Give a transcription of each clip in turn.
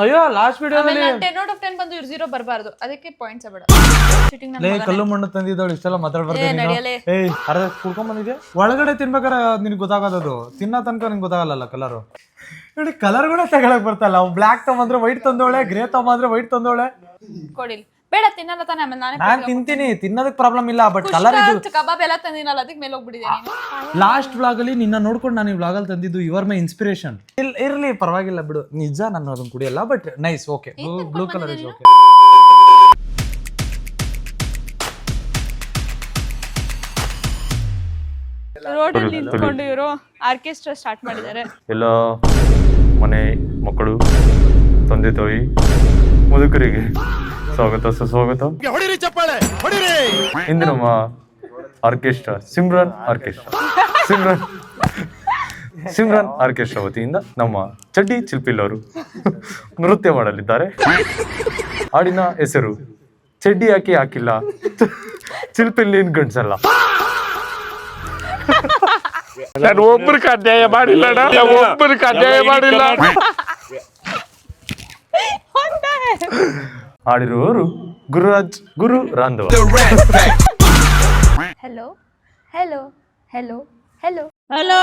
ಅಯ್ಯೋ ಲಾಸ್ಟ್ ವಿಡಿಯೋದಲ್ಲಿ 10 out of 10 ಬಂದು 0 ಬರಬಾರ್ದು, ಅದಕ್ಕೆ ಪಾಯಿಂಟ್ಸ್ ಬೇಡ. ಕಲ್ಲು ಮಣ್ಣು ತಂದಿದ್ದವಳು ಇಷ್ಟೆಲ್ಲ ಮಾತಾಡ್ಬಾರ್ದು. ಏಯ್ ಅರ್ಧ ಕುಡ್ಕೊಂಡ್ ಬಂದಿದ್ಯಾ? ಒಳಗಡೆ ತಿನ್ಬೇಕಾರೆ ನಿನ್ಗೆ ಗೊತ್ತಾಗೋದು, ತಿನ್ನೋ ತನಕ ನಿನ್ಗೆ ಗೊತ್ತಾಗಲ್ಲ ಕಲರು. ನೋಡಿ ಕಲರ್ ಕೂಡ ತಗೊಳಕ್ ಬರ್ತಲ್ಲ. ಬ್ಲಾಕ್ ತಗೊಂಡ್ರೆ ವೈಟ್ ತಂದೋಳೆ, ಗ್ರೇ ತಗೊಂಡ್ರೆ ವೈಟ್ ತಂದೋಳೆ. ಕೊಡಿಲ್ ಬೇಡ, ತಿನ್ನಲ್ಲ ತಾನೆ. ಆಮೇಲೆ ನಾನ್ ತಿಂತೀನಿ, ತಿನ್ನೋದಕ್ಕೆ ಪ್ರಾಬ್ಲಮ್ ಇಲ್ಲ. ಬಟ್ ಕಲರ್ ಇದು ಕಬಾಬ್ ಎಲ್ಲ ತಂದಿನಲ್ಲ, ಅದಕ್ಕೆ ಮೇಲೆ ಹೋಗ್ಬಿಟ್ಟಿದ್ದೀನಿ. ಲಾಸ್ಟ್ ವ್ಲಾಗ್ ಅಲ್ಲಿ ನಿನ್ನ ನೋಡ್ಕೊಂಡು ನಾನು ಈ ವ್ಲಾಗ್ ಅಲ್ಲಿ ತಂದಿದ್ದು. Your my inspiration. ಇರ್ಲಿ ಪರವಾಗಿಲ್ಲ ಬಿಡು, ನಿಜ ನಾನು ಅದನ್ನ ಕುಡಿಯಲ್ಲ. But nice, okay. Blue colour is okay. Road ಅಲ್ಲಿ ನಿಂತ್ಕೊಂಡು ಇವರು ಆರ್ಕೆಸ್ಟ್ರಾ ಸ್ಟಾರ್ಟ್ ಮಾಡಿದ್ದಾರೆ. ಎಲ್ಲ ಮನೆ ಮಕ್ಕಳು, ತಂದೆ ತಾಯಿ, ಮುದುಕರಿಗೆ ಸ್ವಾಗತ ಸುಸ್ವಾಗತ. ಇಂದು ನಮ್ಮ ಆರ್ಕೆಸ್ಟ್ರಾ ಸಿಮ್ರನ್ ಆರ್ಕೆಸ್ಟ್ರಾ ವತಿಯಿಂದ ನಮ್ಮ ಚಡ್ಡಿ ಚಿಲ್ಪಿಲ್ ಅವರು ನೃತ್ಯ ಮಾಡಲಿದ್ದಾರೆ. ಹಾಡಿನ ಹೆಸರು ಚಡ್ಡಿ ಯಾಕೆ ಹಾಕಿಲ್ಲ, ಚಿಲ್ಪಿಲ್ ಏನ್ ಗಂಡ್ಸಲ್ಲ. ನಾನು ಒಬ್ಬರಿಗೆ ಅನ್ಯಾಯ ಮಾಡಿಲ್ಲ, ಹಾಡಿರುವವರು Guru Randhawa. Hello hello hello hello hello.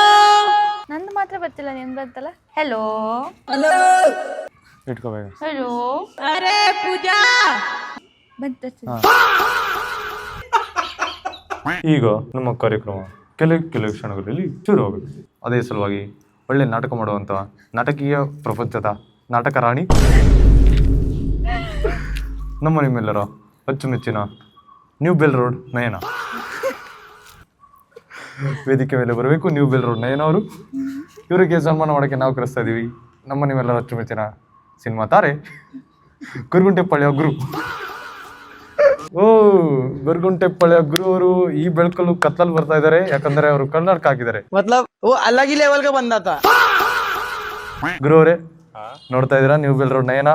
ನಂದು ಮಾತ್ರ ಬರ್ತಿಲ್ಲ, ನಿನ್ ಬಂತಲ್ಲ. ಹೆಲೋ ಇಟ್ಕೋಬೇಕು. ಹೆಲೋ. ಅರೆ ಪೂಜಾ ಬಂತ. ಈಗ ನಮ್ಮ ಕಾರ್ಯಕ್ರಮ ಕೆಲವು ಕ್ಷಣಗಳಲ್ಲಿ ಶುರು ಆಗುತ್ತೆ. ಅದೇ ಸಲುವಾಗಿ ಒಳ್ಳೆ ನಾಟಕ ಮಾಡುವಂಥ ನಾಟಕೀಯ ಪ್ರಪಂಚದ ನಾಟಕ ರಾಣಿ, ನಮ್ಮ ನಿಮ್ಮೆಲ್ಲರ ಅಚ್ಚುಮೆಚ್ಚಿನ ನ್ಯೂ ಬೆಲ್ ರೋಡ್ ನಯನ ವೇದಿಕೆ ಮೇಲೆ ಬರಬೇಕು. ನ್ಯೂ ಬೆಲ್ ರೋಡ್ ನಯನ ಅವರು, ಇವರಿಗೆ ಸನ್ಮಾನ ಮಾಡೋಕ್ಕೆ ನಾವು ಕರೆಸ್ತಾ ಇದ್ದೀವಿ ನಮ್ಮ ನಿಮ್ಮೆಲ್ಲರ ಅಚ್ಚುಮೆಚ್ಚಿನ ಸಿನಿಮಾ ತಾರೆ ಗುರುಗುಂಟೆಪಾಳ್ಯ ಗುರು. ಗುರುಗುಂಟೆಪಾಳ್ಯ ಗುರು ಅವರು ಈ ಬೆಳಕಲ್ಲೂ ಕತ್ಲಲ್ಲಿ ಬರ್ತಾ ಇದ್ದಾರೆ, ಯಾಕಂದ್ರೆ ಅವರು ಕರ್ನಾಟಕ ಹಾಕಿದ್ದಾರೆ. ಅಲಗಿ ಲೆವೆಲ್ಗೆ ಬಂದಾತ. ಗುರು ಅವರೇ ನೋಡ್ತಾ ಇದ್ದೀರಾ ನ್ಯೂ ಬೆಲ್ ರೋಡ್ ನಯನ.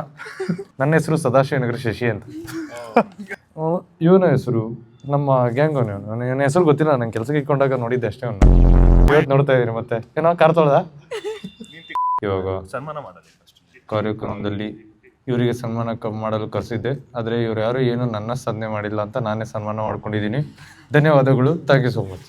ನನ್ನ ಹೆಸರು ಸದಾಶಿವನಗರ ಶಶಿ ಅಂತ. ಇವನ ಹೆಸರು ನಮ್ಮ ಗ್ಯಾಂಗ್ ಅವನು. ನನ್ನ ಹೆಸರು ಗೊತ್ತಿಲ್ಲ, ನಂಗೆ ಕೆಲಸಕ್ಕೆ ಇಟ್ಕೊಂಡಾಗ ನೋಡಿದ್ದೆ ಅಷ್ಟೇ ಅವನು. ಇವತ್ತು ನೋಡ್ತಾ ಇದ್ದೀರಿ. ಮತ್ತೆ ಏನೋ ಕಾರ್ ತೊಳ್ದ. ಇವಾಗ ಸನ್ಮಾನ ಮಾಡಲಿ ಕಾರ್ಯಕ್ರಮದಲ್ಲಿ ಇವರಿಗೆ ಸನ್ಮಾನ ಮಾಡಲು ಕರೆಸಿದ್ದೆ, ಆದರೆ ಇವ್ರು ಯಾರು ಏನು ನನ್ನ ಸಾಧನೆ ಮಾಡಿಲ್ಲ ಅಂತ ನಾನೇ ಸನ್ಮಾನ ಮಾಡ್ಕೊಂಡಿದ್ದೀನಿ. ಧನ್ಯವಾದಗಳು. Thank you so much.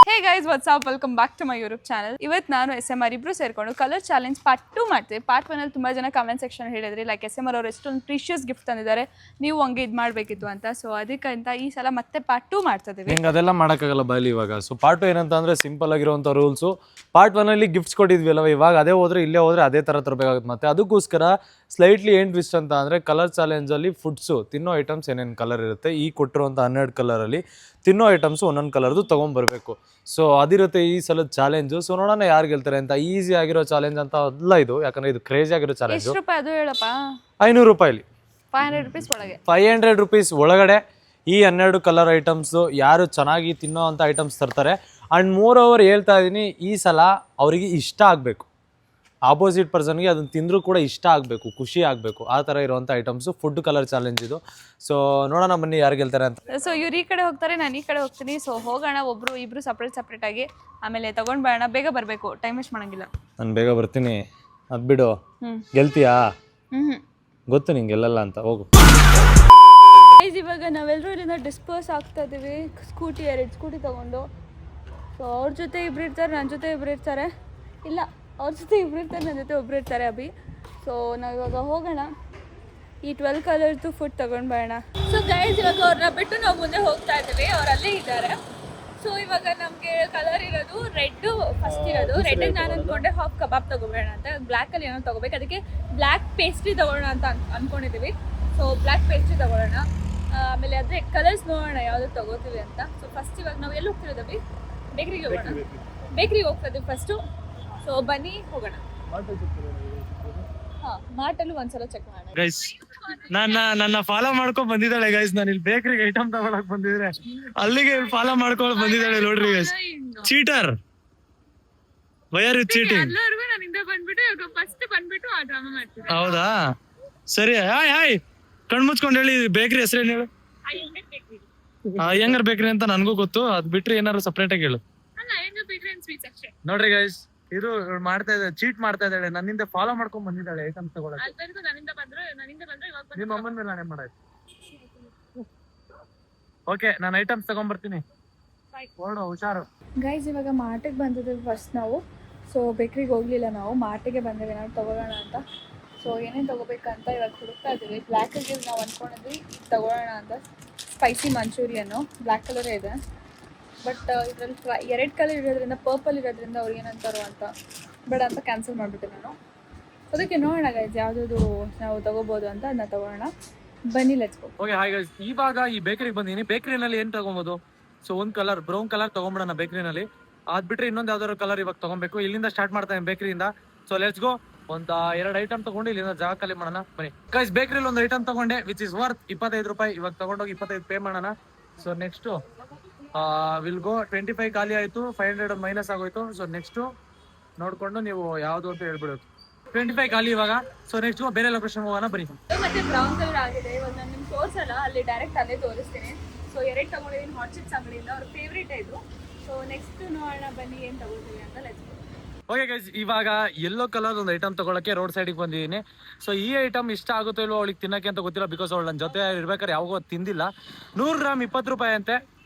Hey guys, what's up? Welcome back to my YouTube channel. ಇವತ್ತು ನಾನು SMR ಇಬ್ರು ಸೇರ್ಕೊಂಡು ಕಲರ್ ಚಾಲೆಂಜ್ ಪಾರ್ಟ್ 2 ಮಾಡ್ತೀವಿ. ಪಾರ್ಟ್ 1 ಅಲ್ಲಿ ತುಂಬಾ ಜನ ಕಮೆಂಟ್ ಸೆಕ್ಷನ್ ಹೇಳಿದ್ರಿ, ಲೈಕ್ SMR ಅವರು ಎಷ್ಟೊಂದು ಪ್ರೀಶಿಯಸ್ ಗಿಫ್ಟ್ ತಂದಿದ್ದಾರೆ, ನೀವು ಹಂಗೆ ಇದು ಮಾಡಬೇಕಿತ್ತು ಅಂತ. ಸೊ ಅದಕ್ಕಂತ ಈ ಸಲ ಮತ್ತೆ ಪಾರ್ಟ್ 2 ಮಾಡ್ತಾ ಇದೀವಿ. ಹಿಂಗೆ ಅದೆಲ್ಲ ಮಾಡೋಕ್ಕಾಗಲ್ಲ ಬಾಯ್ಲಿ ಇವಾಗ. ಸೊ ಪಾರ್ಟ್ 2 ಏನಂತ ಅಂದರೆ ಸಿಂಪಲ್ ಆಗಿರುವಂಥ ರೂಲ್ಸು. ಪಾರ್ಟ್ 1 ಅಲ್ಲಿ ಗಿಫ್ಟ್ಸ್ ಕೊಟ್ಟಿದ್ವಿ ಅಲ್ವ, ಇವಾಗ ಅದೇ ಹೋದ್ರೆ ಇಲ್ಲೇ ಹೋದ್ರೆ ಅದೇ ಥರ ತರಬೇಕಾಗುತ್ತೆ. ಮತ್ತೆ ಅದಕ್ಕೋಸ್ಕರ ಸ್ಲೈಟ್ಲಿ ಏನು ಟ್ವಿಸ್ಟ್ ಅಂತ ಅಂದರೆ ಕಲರ್ ಚಾಲೆಂಜಲ್ಲಿ ಫುಡ್ಸು ತಿನ್ನೋ ಐಟಮ್ಸ್ ಏನೇನು ಕಲರ್ ಇರುತ್ತೆ, ಈ ಕೊಟ್ಟಿರುವಂಥ 12 ಕಲರಲ್ಲಿ ತಿನ್ನೋ ಐಟಮ್ಸು ಒಂದೊಂದು ಕಲರ್ದು ತೊಗೊಂಬರ್ಬೇಕು. ಸೊ ಅದಿರುತ್ತೆ ಈ ಸಲದ ಚಾಲೆಂಜು. ಸೊ ನೋಡೋಣ ಯಾರು ಗೆಲ್ತಾರೆ ಅಂತ. ಈಸಿ ಆಗಿರೋ ಚಾಲೆಂಜ್ ಅಂತ ಅಲ್ಲ ಇದು, ಯಾಕಂದ್ರೆ ಇದು ಕ್ರೇಜಿ ಆಗಿರೋ ಚಾಲೆಂಜ್. ಎಷ್ಟು ರೂಪಾಯಿ ಅದು ಹೇಳಪ್ಪ? 500 ರೂಪಾಯಿಲಿ 500 rupees ಒಳಗೆ 500 rupees ಒಳಗಡೆ ಈ 12 ಕಲರ್ ಐಟಮ್ಸು ಯಾರು ಚೆನ್ನಾಗಿ ತಿನ್ನೋ ಅಂಥ ಐಟಮ್ಸ್ ತರ್ತಾರೆ. ಆ್ಯಂಡ್ ಮೋರ್ ಓವರ್ ಹೇಳ್ತಾ ಇದ್ದೀನಿ, ಈ ಸಲ ಅವರಿಗೆ ಇಷ್ಟ ಆಗಬೇಕು, ಆಪೋಸಿಟ್ ಪರ್ಸನ್ಗೆ ಅದನ್ನು ತಿಂದರೂ ಕೂಡ ಇಷ್ಟ ಆಗಬೇಕು, ಖುಷಿ ಆಗಬೇಕು, ಆ ಥರ ಇರುವಂಥ ಐಟಮ್ಸು ಫುಡ್ ಕಲರ್ ಚಾಲೆಂಜ್ ಇದು. ಸೊ ನೋಡೋಣ ಬನ್ನಿ ಯಾರು ಗೆಲ್ತಾರೆ ಅಂತ. ಸೊ ಇವ್ರು ಈ ಕಡೆ ಹೋಗ್ತಾರೆ, ನಾನು ಈ ಕಡೆ ಹೋಗ್ತೀನಿ. ಸೊ ಹೋಗೋಣ, ಒಬ್ರು ಇಬ್ರು ಸಪ್ರೇಟ್ ಆಗಿ, ಆಮೇಲೆ ತಗೊಂಡ್ ಬರೋಣ. ಬೇಗ ಬರಬೇಕು, ಟೈಮ್ ವೇಸ್ಟ್ ಮಾಡಂಗಿಲ್ಲ. ನಾನು ಬೇಗ ಬರ್ತೀನಿ, ಅದು ಬಿಡು. ಗೆಲ್ತೀಯಾ? ಗೊತ್ತು ನಿಂಗೆ ಗೆಲ್ಲಲ್ಲ ಅಂತ. ಹೋಗು. ಇವಾಗ ನಾವೆಲ್ಲರೂ ಇಲ್ಲಿಂದ ಡಿಸ್ಪೋಸ್ ಆಗ್ತಾ ಇದೀವಿ. ಸ್ಕೂಟಿ 2 ಸ್ಕೂಟಿ ತಗೊಂಡು. ಸೊ ಅವ್ರ ಜೊತೆ ಇಬ್ರು ಇರ್ತಾರೆ, ನನ್ನ ಜೊತೆ ಇಬ್ರು ಇರ್ತಾರೆ. ಇಲ್ಲ, ಅವ್ರ ಜೊತೆ ಇಬ್ರು ಇರ್ತಾರೆ, ನನ್ನ ಜೊತೆ ಒಬ್ರು ಇರ್ತಾರೆ ಅಭಿ. ಸೊ ನಾವು ಇವಾಗ ಹೋಗೋಣ, ಈ 12 ಕಲರ್ದು ಫುಡ್ ತಗೊಂಡು ಬರೋಣ. ಸೊ ಗೈಸ್, ಇವಾಗ ಅವ್ರನ್ನ ಬಿಟ್ಟು ನಾವು ಮುಂದೆ ಹೋಗ್ತಾ ಇದ್ದೀವಿ, ಅವ್ರು ಅಲ್ಲೇ ಇದ್ದಾರೆ. ಸೊ ಇವಾಗ ನಮಗೆ ಕಲರ್ ಇರೋದು ರೆಡ್ಡು ಫಸ್ಟ್ ಇರೋದು. ರೆಡ್ಡಿಗೆ ನಾನು ಅಂದ್ಕೊಂಡೆ ಹಾಫ್ ಕಬಾಬ್ ತೊಗೊಬೇಡ ಅಂತ, ಬ್ಲ್ಯಾಕಲ್ಲಿ ಏನೋ ತೊಗೋಬೇಕು, ಅದಕ್ಕೆ ಬ್ಲ್ಯಾಕ್ ಪೇಸ್ಟ್ರಿ ತೊಗೊಳ್ಳೋಣ ಅಂತ ಅಂದ್ಕೊಂಡಿದ್ದೀವಿ. ಸೊ ಬ್ಲ್ಯಾಕ್ ಪೇಸ್ಟ್ರಿ ತೊಗೊಳ್ಳೋಣ, ಆಮೇಲೆ ಅದೇ ಕಲರ್ಸ್ ನೋಡೋಣ ಯಾವುದು ತೊಗೋತೀವಿ ಅಂತ. ಸೊ ಫಸ್ಟ್ ಇವಾಗ ನಾವು ಎಲ್ಲಿ ಹೋಗ್ತಿರೋದು ಅಭಿ? ಬೇಕ್ರಿಗೆ ಹೋಗೋಣ. ಬೇಕ್ರಿಗೆ ಹೋಗ್ತಾ ಇದ್ದೀವಿ ಫಸ್ಟು. ಸೊ ಬನ್ನಿ ಹೋಗೋಣ. ಮಾರ್ಟಲ್ಲೂ ಒಂದ್ಸಲ ಚೆಕ್ ಮಾಡೋಣ. ಗೈಸ್ ನನ್ನ ಫಾಲೋ ಮಾಡ್ಕೊಂಡ್ ಬಂದಿದ್ದಾಳೆ ಗೈಸ್. ನಾನು ಇಲ್ಲಿ ಬೇಕರಿಗೆ ಐಟಮ್ ತಗೊಳಕ್ ಬಂದಿದ್ರೆ ಅಲ್ಲಿಗೆ ಫಾಲೋ ಮಾಡ್ಕೊಂಡು ಬಂದಿದ್ದಾಳೆ ನೋಡ್ರಿ guys. Cheater, why are you cheating? ಎಲ್ಲರಿಗೂ ನಾನು ಹಿಂದೆ ಬಂದ್ಬಿಟ್ಟು ಫಸ್ಟ್ ಬಂದ್ಬಿಟ್ಟು ಆ ಡ್ರಾಮಾ ಮಾಡ್ತೀನಿ. ಹೌದಾ, ಸರಿ. ಹಾಯ್ ಕಣ್ ಮುಚ್ಕೊಂಡು ಹೇಳಿ ಬೇಕ್ರಿ ಹೆಸರೇನು ಹೇಳು? ಅಯ್ಯಂಗಾರ್ ಬೇಕ್ರಿ ಅಂತ ನನಗೂ ಗೊತ್ತು, ಅದ್ ಬಿಟ್ರೆ ಏನಾದ್ರು ಸಪ್ರೇಟ್ ಆಗಿ ಹೇಳು. ಅಲ್ಲ, ಅಯ್ಯಂಗಾರ್ ಬೇಕ್ರಿ ಅಂಡ್ ಸ್ವೀಟ್ಸ್ ಅಷ್ಟೇ. ನೋಡ್ರಿ ಗೈಸ್, ಇದು ಮಾಡ್ತಾ ಇದ್ದಾಳೆ, ಚೀಟ್ ಮಾಡ್ತಾ ಇದ್ದಾಳೆ, ನನ್ನಿಂದ ಫಾಲೋ ಮಾಡ್ಕೊಂಡ್ ಬಂದಿದ್ದಾಳೆ ಐಟಮ್ ತಗೊಳಕ್ಕೆ. ನಿಮ್ಮ ಅಮ್ಮನ ಮೇಲೆ ನಾನೇ ಮಾಡಾಯ್ತು. ಓಕೆ, ನಾನು ಐಟಮ್ಸ್ ತಗೊಂಡ್ಬರ್ತೀನಿ. ಹೊರಡು, ಹುಷಾರು. ಗೈಸ್ ಇವಾಗ ಮಾರ್ಟಿಗೆ ಬಂದಿದ್ದೀವಿ ಫಸ್ಟ್ ನಾವು. ಸೊ ಬೇಕ್ರಿಗೆ ಹೋಗಲಿಲ್ಲ ನಾವು, ಮಾರ್ಟಿಗೆ ಬಂದಿದ್ದೀವಿ ನಾವು ತೊಗೊಳ್ಳೋಣ ಅಂತ. ಸೊ ಏನೇನು ತೊಗೋಬೇಕಂತ ಇವಾಗ ಹುಡುಕ್ತಾ ಇದ್ದೀವಿ. ಬ್ಲ್ಯಾಕಿಗೆ ನಾವು ಅಂದ್ಕೊಂಡಿದ್ವಿ ಇದು ತೊಗೊಳ್ಳೋಣ ಅಂತ, ಸ್ಪೈಸಿ ಮಂಚೂರಿಯನ್ನು ಬ್ಲ್ಯಾಕ್ ಕಲರೇ ಇದೆ. ಬಟ್ ಇದರಲ್ಲಿ 2 ಕಲರ್ ಇರೋದ್ರಿಂದ, ಪರ್ಪಲ್ ಇರೋದ್ರಿಂದ ಅವ್ರು ಏನಂತಾರೋ ಅಂತ ಬೇಡ ಅಂತ ಕ್ಯಾನ್ಸಲ್ ಮಾಡಿಬಿಟ್ಟೆ ನಾನು. ಅದಕ್ಕೆ ನೋಡೋಣ ಗೈಸ್ ಯಾವ್ದು ನಾವು ತೊಗೋಬೋದು ಅಂತ ಅದನ್ನ ತೊಗೊಳ್ಳೋಣ. ಬನ್ನಿ let's go. Okay hi guys, ಇವಾಗ ಈ ಬೇಕರಿಗೆ ಬಂದಿನಿ. ಬೇಕರಿನಲ್ಲಿ ಏನ್ ತಗೊಬೋದು? ಸೊ ಒಂದ್ ಕಲರ್ ಬ್ರೌನ್ ಕಲರ್ ತಗೊಂಬಿಡೋಣ ಬೇಕರಿನಲ್ಲಿ. ಅದ್ ಬಿಟ್ರೆ ಇನ್ನೊಂದು ಯಾವ್ದಾದ್ರು ಕಲರ್ ಇವಾಗ ತಗೊಬೇಕು. ಇಲ್ಲಿಂದ ಸ್ಟಾರ್ಟ್ ಮಾಡ್ತೇನೆ ಬೇಕರಿಯಿಂದ. So let's go. ಒಂದ್ 2 ಐಟಮ್ ತಗೊಂಡು ಇಲ್ಲಿಂದ ಜಾಗ ಖಾಲಿ ಮಾಡೋಣ. ಬನ್ನಿ ಗೈಸ್, ಬೇಕರಿಲಿ ಒಂದು ಐಟಮ್ ತಗೊಂಡೆ ವಿಚ್ ಇಸ್ ವರ್ತ್ 25 ರೂಪಾಯಿ. ಇವಾಗ ತಗೊಂಡೋಗಿ 25 ಪೇ ಮಾಡೋಣ. ಸೊ ನೆಕ್ಸ್ಟ್ ವಿಲ್ ಗೋ 25 ಖಾಲಿ ಆಯ್ತು, 500 ಮೈನಸ್ ಆಗೋಯ್ತು. ಸೊ ನೆಕ್ಸ್ಟ್ ನೋಡ್ಕೊಂಡು ನೀವು ಯಾವ್ದು ಅಂತ ಹೇಳ್ಬಿಡೋದು. 25 ಖಾಲಿ ಇವಾಗ. ಸೊ ನೆಕ್ಸ್ಟ್ ಬೇರೆ ಲೊಕೇಶನ್ ಹೋಗೋಣ ಬನ್ನಿ. ಮತ್ತೆ ಬ್ರೌನ್ ಕಲರ್ ಆಗಿದೆ. ಇವಾಗ ನಾನು ನಿಮ್ಗೆ ತೋರಿಸಲ್ಲ, ಅಲ್ಲಿ ಡೈರೆಕ್ಟ್ ಅಲ್ಲೇ ತೋರಿಸ್ತೀನಿ. ಸೊ 2 ತಗೊಂಡಿದ್ದೀನಿ ಹಾಟ್ ಚಿಪ್ಸ್ ಅಂಗಡಿಯಿಂದ, ಅವ್ರ ಫೇವ್ರೇಟ್ ಇದು. ಸೊ ನೆಕ್ಸ್ಟ್ ನೋಡೋಣ ಬನ್ನಿ ಏನು ತಗೋತೀವಿ ಅಂತ. Let's go. ಓಕೆ ಗೈಸ್, ಇವಾಗ ಯೆಲ್ಲೋ ಕಲರ್ ಒಂದು ಐಟಮ್ ತಗೊಳಕ್ಕೆ ರೋಡ್ ಸೈಡಿಗೆ ಬಂದಿದ್ದೀನಿ. ಸೊ ಈ ಐಟಮ್ ಇಷ್ಟ ಆಗುತ್ತೋ ಇಲ್ವೋ ಅವಳಿಗೆ ತಿನ್ನಕ್ಕೆ ಅಂತ ಗೊತ್ತಿಲ್ಲ, ಬಿಕಾಸ್ ಅವಳು ನನ್ನ ಜೊತೆ ಇರ್ಬೇಕಾದ್ರೆ ಯಾವಾಗೋ ತಿಂದಿಲ್ಲ. 100 ಗ್ರಾಮ್ 20 ರೂಪಾಯಿ ಅಂತೆ.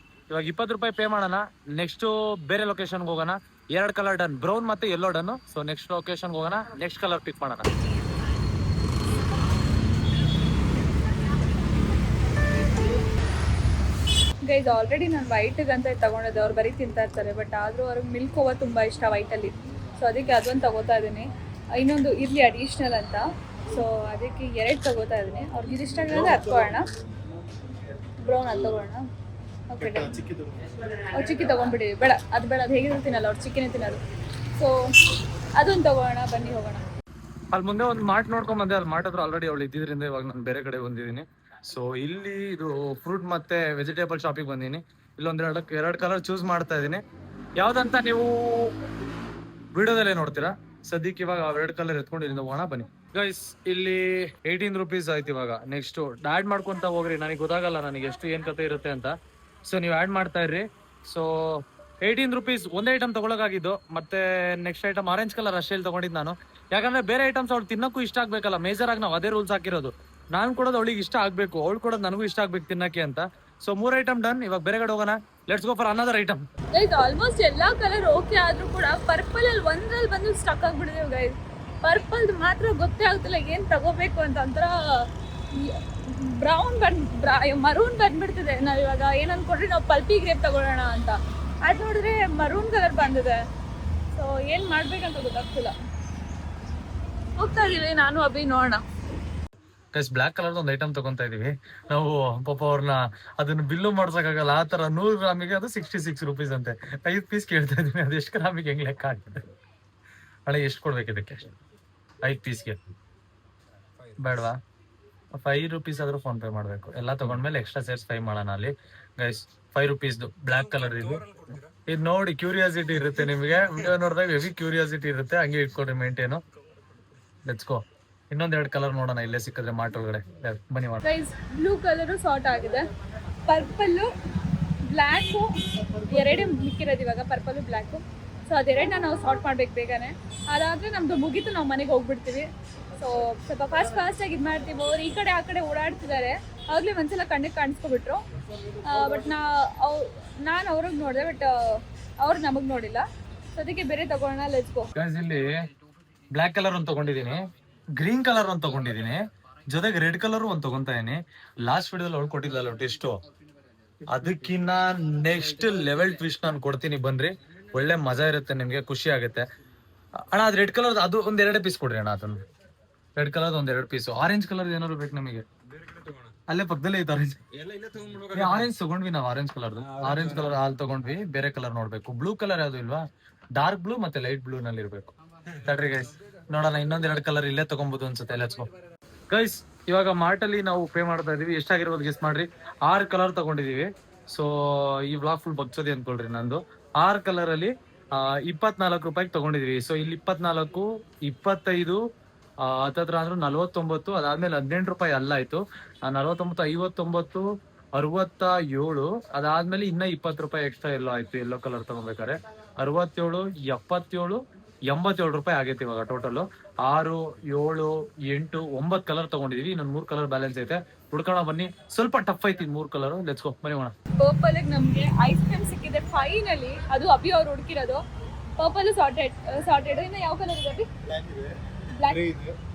ಇವಾಗ 20 ರೂಪಾಯಿ ಪೇ ಮಾಡೋಣ. ನೆಕ್ಸ್ಟ್ ಬೇರೆ ಲೊಕೇಶನ್ಗೆ ಹೋಗೋಣ. 2 ಕಲರ್ ಡನ್, ಬ್ರೌನ್ ಮತ್ತೆ ಯೆಲ್ಲೋ ಡನ್. ಸೊ ನೆಕ್ಸ್ಟ್ ಲೊಕೇಶನ್ಗೆ ಹೋಗೋಣ, ನೆಕ್ಸ್ಟ್ ಕಲರ್ ಪಿಕ್ ಮಾಡೋಣ. ಗೈಸ್ ಆಲ್ರೆಡಿ ನಾನು ವೈಟಿಗೆ ಅಂತ ತಗೊಂಡಿದ್ದೆ, ಅವ್ರು ಬರೀ ತಿಂತಾ ಇರ್ತಾರೆ. ಬಟ್ ಆದರೂ ಅವ್ರಿಗೆ ಮಿಲ್ಕ್ ಓವ ತುಂಬ ಇಷ್ಟ ವೈಟಲ್ಲಿ. ಸೊ ಅದಕ್ಕೆ ಅದೊಂದು ತಗೋತಾ ಇದ್ದೀನಿ. ಇನ್ನೊಂದು ಇರಲಿ ಅಡಿಷ್ನಲ್ ಅಂತ. ಸೊ ಅದಕ್ಕೆ 2 ತಗೋತಾ ಇದ್ದೀನಿ. ಅವ್ರಿಗೆ ಇದು ಇಷ್ಟ ಆಗಿರೋದು ಅದು ತಗೋಣ. ಬ್ರೌನ್ ಅದು ತಗೋಣ. ಓಕೆ ಅವ್ರು ಚಿಕ್ಕಿ ತೊಗೊಂಡ್ಬಿಟ್ಟಿವಿ. ಬೇಡ ಅದು ಬೇಡ, ಅದು ಹೇಗಿದ್ರು ತಿನ್ನಲ್ಲ, ಅವ್ರು ಚಿಕ್ಕಿನೇ ತಿನ್ನೋದು. ಸೊ ಅದೊಂದು ತಗೋಣ, ಬನ್ನಿ ಹೋಗೋಣ. ಅಲ್ಲಿ ಮುಂದೆ ಒಂದು ಮಾರ್ಟ್ ನೋಡ್ಕೊಂಡ್ ಬಂದೆ. ಅಲ್ಲಿ ಮಾರ್ಟ್ ಹತ್ರ ಆಲ್ರೆಡಿ ಅವಳು ಇದ್ದಿದ್ರಿಂದ ಇವಾಗ ನಾನು ಬೇರೆ ಕಡೆ ಬಂದಿದ್ದೀನಿ. ಸೊ ಇಲ್ಲಿ ಇದು ಫ್ರೂಟ್ ಮತ್ತೆ ವೆಜಿಟೇಬಲ್ ಶಾಪಿಗೆ ಬಂದೀನಿ. ಇಲ್ಲೊಂದು 2 ಕಲರ್ ಚೂಸ್ ಮಾಡ್ತಾ ಇದ್ದೀನಿ. ಯಾವ್ದಂತ ನೀವು ವಿಡಿಯೋದಲ್ಲೇ ನೋಡ್ತೀರಾ. ಸದ್ಯಕ್ಕೆ ಇವಾಗ 2 ಕಲರ್ ಎತ್ಕೊಂಡು ಇಲ್ಲಿಂದ ಹೋಗೋಣ ಬನ್ನಿ. ಗೈಸ್ ಇಲ್ಲಿ 18 ರೂಪೀಸ್ ಆಯ್ತು. ಇವಾಗ ನೆಕ್ಸ್ಟ್ ಆ್ಯಡ್ ಮಾಡ್ಕೊಂತ ಹೋಗ್ರಿ. ನನಗೆ ಗೊತ್ತಾಗಲ್ಲ ನನಗೆ ಎಷ್ಟು ಏನ್ ಕತೆ ಇರುತ್ತೆ ಅಂತ. ಸೊ ನೀವು ಆ್ಯಡ್ ಮಾಡ್ತಾ ಇರ್ರಿ. ಸೊ 18 ರೂಪೀಸ್ ಒಂದೇ ಐಟಮ್ ತಗೊಳಕಾಗಿದ್ದು. ಮತ್ತೆ ನೆಕ್ಸ್ಟ್ ಐಟಮ್ ಆರೆಂಜ್ ಕಲರ್ ಅಷ್ಟೇ ತಗೊಂಡಿದ್ದು ನಾನು. ಯಾಕಂದ್ರೆ ಬೇರೆ ಐಟಮ್ಸ್ ಅವ್ಳು ತಿನ್ನಕ್ಕೂ ಇಷ್ಟ ಆಗ್ಬೇಕಲ್ಲ. ಮೇಜರ್ ಆಗಿ ನಾವು ಅದೇ ರೂಲ್ಸ್ ಹಾಕಿರೋದು. ನಾನು ಕೊಡೋದು ಅವಳಿಗೆ ಇಷ್ಟ ಆಗ್ಬೇಕು, ಅವಳು ಕೊಡೋದು ನನಗೂ ಇಷ್ಟ ಆಗ್ಬೇಕು ತಿನ್ನಕ್ಕೆ ಅಂತ. So 3 item done. ಇವಾಗ ಬೇರೆ ಕಡೆ ಹೋಗೋಣ. Let's go for another item. Guys almost ಎಲ್ಲ ಕಲರ್ ಓಕೆ ಆದ್ರೂ ಕೂಡ ಪರ್ಪಲ್ ಅಲ್ಲಿ ಒಂದ್ರಲ್ಲಿ ಬಂದು ಸ್ಟಕ್ ಆಗ್ಬಿಟ್ಟಿದೆವು ಗೈಸ್. ಪರ್ಪಲ್ ಮಾತ್ರ ಗೊತ್ತೇ ಆಗ್ತಿಲ್ಲ ಏನ್ ತಗೋಬೇಕು ಅಂತ. ಒಂಥರ ಬ್ರೌನ್ ಮರೂನ್ ಬಂದ್ಬಿಡ್ತಿದೆ. ನಾವ್ ಇವಾಗ ಏನ್ ಅನ್ಕೊಂಡ್ರಿ ನಾವು ಪಲ್ಪಿ ಗ್ರೇಪ್ ತಗೊಳ್ಳೋಣ ಅಂತ, ಅದು ನೋಡಿದ್ರೆ ಮರೂನ್ ಕಲರ್ ಬಂದಿದೆ. ಸೊ ಏನ್ ಮಾಡ್ಬೇಕಂತ ಗೊತ್ತಾಗ್ತಿಲ್ಲ. ಹೋಗ್ತಾ ಇದೀವಿ ನಾನು ಅಭಿ, ನೋಡೋಣ. ಗೈಸ್ ಬ್ಲಾಕ್ ಕಲರ್ ಒಂದು ಐಟಮ್ ತಗೊಂತಾ ಇದೀವಿ ನಾವು. ಪಾಪ ಅವ್ರನ್ನ ಅದನ್ನ ಬಿಲ್ಲು ಮಾಡ್ಸಕ್ಕಾಗಲ್ಲ. ಆ ತರ 100 ಗ್ರಾಮಿಗೆ ಅದು 66 ರೂಪೀಸ್ ಅಂತೆ. 5 ಪೀಸ್ ಕೇಳ್ತಾ ಇದೀನಿ. ಅದು ಎಷ್ಟು ಗ್ರಾಮಿಗೆ ಹೆಂಗ್ ಲೆಕ್ಕ ಆಗ್ತದೆ? ಹಳೆ ಎಷ್ಟು ಕೊಡ್ಬೇಕು ಇದಕ್ಕೆ? 5 ಪೀಸ್ಗೆ ಬೇಡವಾ? 5 ರೂಪೀಸ್ ಆದ್ರೂ ಫೋನ್ ಪೇ ಮಾಡ್ಬೇಕು. ಎಲ್ಲ ತಗೊಂಡ್ಮೇಲೆ ಎಕ್ಸ್ಟ್ರಾ ಸೇರ್ಸ್ 5 ಮಾಡೋಣ. ಅಲ್ಲಿ ಗೈಸ್ 5 ರೂಪೀಸ್ದು ಬ್ಲಾಕ್ ಕಲರ್ ಇದು ನೋಡಿ ಕ್ಯೂರಿಯಾಸಿಟಿ ಇರುತ್ತೆ ನಿಮಗೆ. ವಿಡಿಯೋ ನೋಡಿದಾಗ ಹೆವಿ ಕ್ಯೂರಿಯಾಸಿಟಿ ಇರುತ್ತೆ. ಹಂಗೆ ಇಟ್ಕೊಡ್ರಿ ಮೇಂಟೇನು. Let's go. ಇನ್ನೊಂದ್ 2 ಕಲರ್ ನೋಡೋಣ ಇಲ್ಲೇ ಸಿಕ್ಕಿದ್ರೆ ಮಾರ್ಟ್ ಒಳಗಡೆ. ಬನ್ನಿ ಮಾಡಿ. ಗೈಸ್ ಬ್ಲೂ ಕಲರು ಸಾರ್ಟ್ ಆಗಿದೆ. ಪರ್ಪಲ್ಲು ಬ್ಲ್ಯಾಕು 2 ಮಿಕ್ಕಿರೋದು ಇವಾಗ, ಪರ್ಪಲ್ಲು ಬ್ಲ್ಯಾಕು. ಸೊ ಅದೆರಡನ್ನ ನಾವು ಸಾರ್ಟ್ ಮಾಡ್ಬೇಕು ಬೇಗನೆ. ಅದಾದರೆ ನಮ್ಮದು ಮುಗೀತು, ನಾವು ಮನೆಗೆ ಹೋಗ್ಬಿಡ್ತೀವಿ. ಸೊ ಸ್ವಲ್ಪ ಫಾಸ್ಟಾಗಿ ಇದು ಮಾಡ್ತೀವಿ. ಅವ್ರು ಈ ಕಡೆ ಆ ಕಡೆ ಓಡಾಡ್ತಿದ್ದಾರೆ. ಆಗಲೇ ಒಂದ್ಸಲ ಕಣ್ಣಿಗೆ ಕಾಣಿಸ್ಕೊಬಿಟ್ರು. ಬಟ್ ನಾನು ಅವ್ರಿಗೆ ನೋಡಿದೆ, ಬಟ್ ಅವ್ರು ನಮಗೆ ನೋಡಿಲ್ಲ. ಸೊ ಅದಕ್ಕೆ ಬೇರೆ ತಗೊಳ್ಳೋಣ. Let's go. ಇಲ್ಲಿ ಬ್ಲ್ಯಾಕ್ ಕಲರ್ ಒಂದು ತಗೊಂಡಿದ್ದೀನಿ, ಗ್ರೀನ್ ಕಲರ್ ಒಂದು ತಗೊಂಡಿದ್ದೀನಿ, ಜೊತೆಗೆ ರೆಡ್ ಕಲರ್ ಒಂದು ತಗೊಂತಾ ಇದೀನಿ. ಲಾಸ್ಟ್ ವಿಡಿಯೋದಲ್ಲಿ ಅವ್ಳು ಕೊಟ್ಟಿದ್ಲಲ್ಲ ಟೆಸ್ಟು, ಅದಕ್ಕಿನ್ನ ನೆಕ್ಸ್ಟ್ ಲೆವೆಲ್ ಟ್ವಿಸ್ಟ್ ನಾನು ಕೊಡ್ತೀನಿ. ಬನ್ರಿ, ಒಳ್ಳೆ ಮಜಾ ಇರುತ್ತೆ, ನಿಮ್ಗೆ ಖುಷಿ ಆಗುತ್ತೆ. ಅಣ್ಣ ಅದು ರೆಡ್ ಕಲರ್ ಅದು ಒಂದ್ 2 ಪೀಸ್ ಕೊಡ್ರಿ ಅಣ್ಣ. ಅದನ್ನು ರೆಡ್ ಕಲರ್ ಒಂದ್ 2 ಪೀಸ್. ಆರೆಂಜ್ ಕಲರ್ ಏನಾದ್ರು ಬೇಕು ನಮಗೆ? ಅಲ್ಲೇ ಪಕ್ಕದಲ್ಲೇ ಐತೆ ಆರೆಂಜ್. ಆರೆಂಜ್ ತಗೊಂಡ್ವಿ ನಾವು. ಆರೆಂಜ್ ಕಲರ್ ಹಾಲ್ ತಗೊಂಡ್ವಿ. ಬೇರೆ ಕಲರ್ ನೋಡ್ಬೇಕು. ಬ್ಲೂ ಕಲರ್ ಯಾವ್ದು ಇಲ್ವಾ? ಡಾರ್ಕ್ ಬ್ಲೂ ಮತ್ತೆ ಲೈಟ್ ಬ್ಲೂ ನಲ್ಲಿ ಇರ್ಬೇಕು. ತಡ್ರಿ ಗೈಸ್ ನೋಡೋಣ. ಇನ್ನೊಂದ್ 2 ಕಲರ್ ಇಲ್ಲೇ ತಗೊಬಹುದು ಅನ್ಸುತ್ತೆ. Let's go. ಗೈಸ್ ಇವಾಗ ಮಾರ್ಟ್ ಅಲ್ಲಿ ನಾವು ಪೇ ಮಾಡ್ತಾ ಇದೀವಿ. ಎಷ್ಟಾಗಿರ್ಬೋದು ಗೆಸ್ ಮಾಡ್ರಿ. 6 ಕಲರ್ ತಗೊಂಡಿದೀವಿ. ಸೊ ಈ ವ್ಲಾಗ್ ಫುಲ್ ಬಗ್ಸೋದಿ ಅನ್ಕೊಳ್ರಿ. ನಂದು 6 ಕಲರ್ ಅಲ್ಲಿ 24 ರೂಪಾಯಿಗೆ ತಗೊಂಡಿದೀವಿ. ಸೊ ಇಲ್ಲಿ 24, 25 ಹತ್ತತ್ರ ಅಂದ್ರೆ 49. ಅದಾದ್ಮೇಲೆ 18 ರೂಪಾಯಿ ಅಲ್ಲ ಆಯ್ತು. 49, 59, 67. ಅದಾದ್ಮೇಲೆ ಇನ್ನ 20 ರೂಪಾಯಿ ಎಕ್ಸ್ಟ್ರಾ ಎಲ್ಲೋ ಆಯ್ತು. ಎಲ್ಲೋ ಕಲರ್ ತಗೋಬೇಕಾರೆ 67, 77, 87 ರೂಪಾಯಿ ಆಗೈತೆ ಇವಾಗ ಟೋಟಲ್. 6, 7, 8, 9 ಕಲರ್ ತಗೊಂಡಿದೀವಿ. ಇನ್ನೊಂದು 3 ಕಲರ್ ಬ್ಯಾಲೆನ್ಸ್ ಐತೆ. ಹುಡ್ಕೋಣ ಬನ್ನಿ. ಸ್ವಲ್ಪ ಟಫ್ ಐತಿ 3 ಕಲರ್. ಲೆಟ್ಸ್ ಗೋ, ಬನ್ನಿ ಹೋಗೋಣ. ಪರ್ಪಲ್ ನಮ್ಗೆ ಐಸ್ ಕ್ರೀಮ್ ಸಿಕ್ಕಿದೆ ಫೈನಲಿ. ಅದು ಅಭಿ ಅವ್ರು ಹುಡುಕಿರೋದು. Purple sorted. ಇನ್ನು ಯಾವ ಕಲರ್ ಇದೆ? ಬ್ಲ್ಯಾಕ್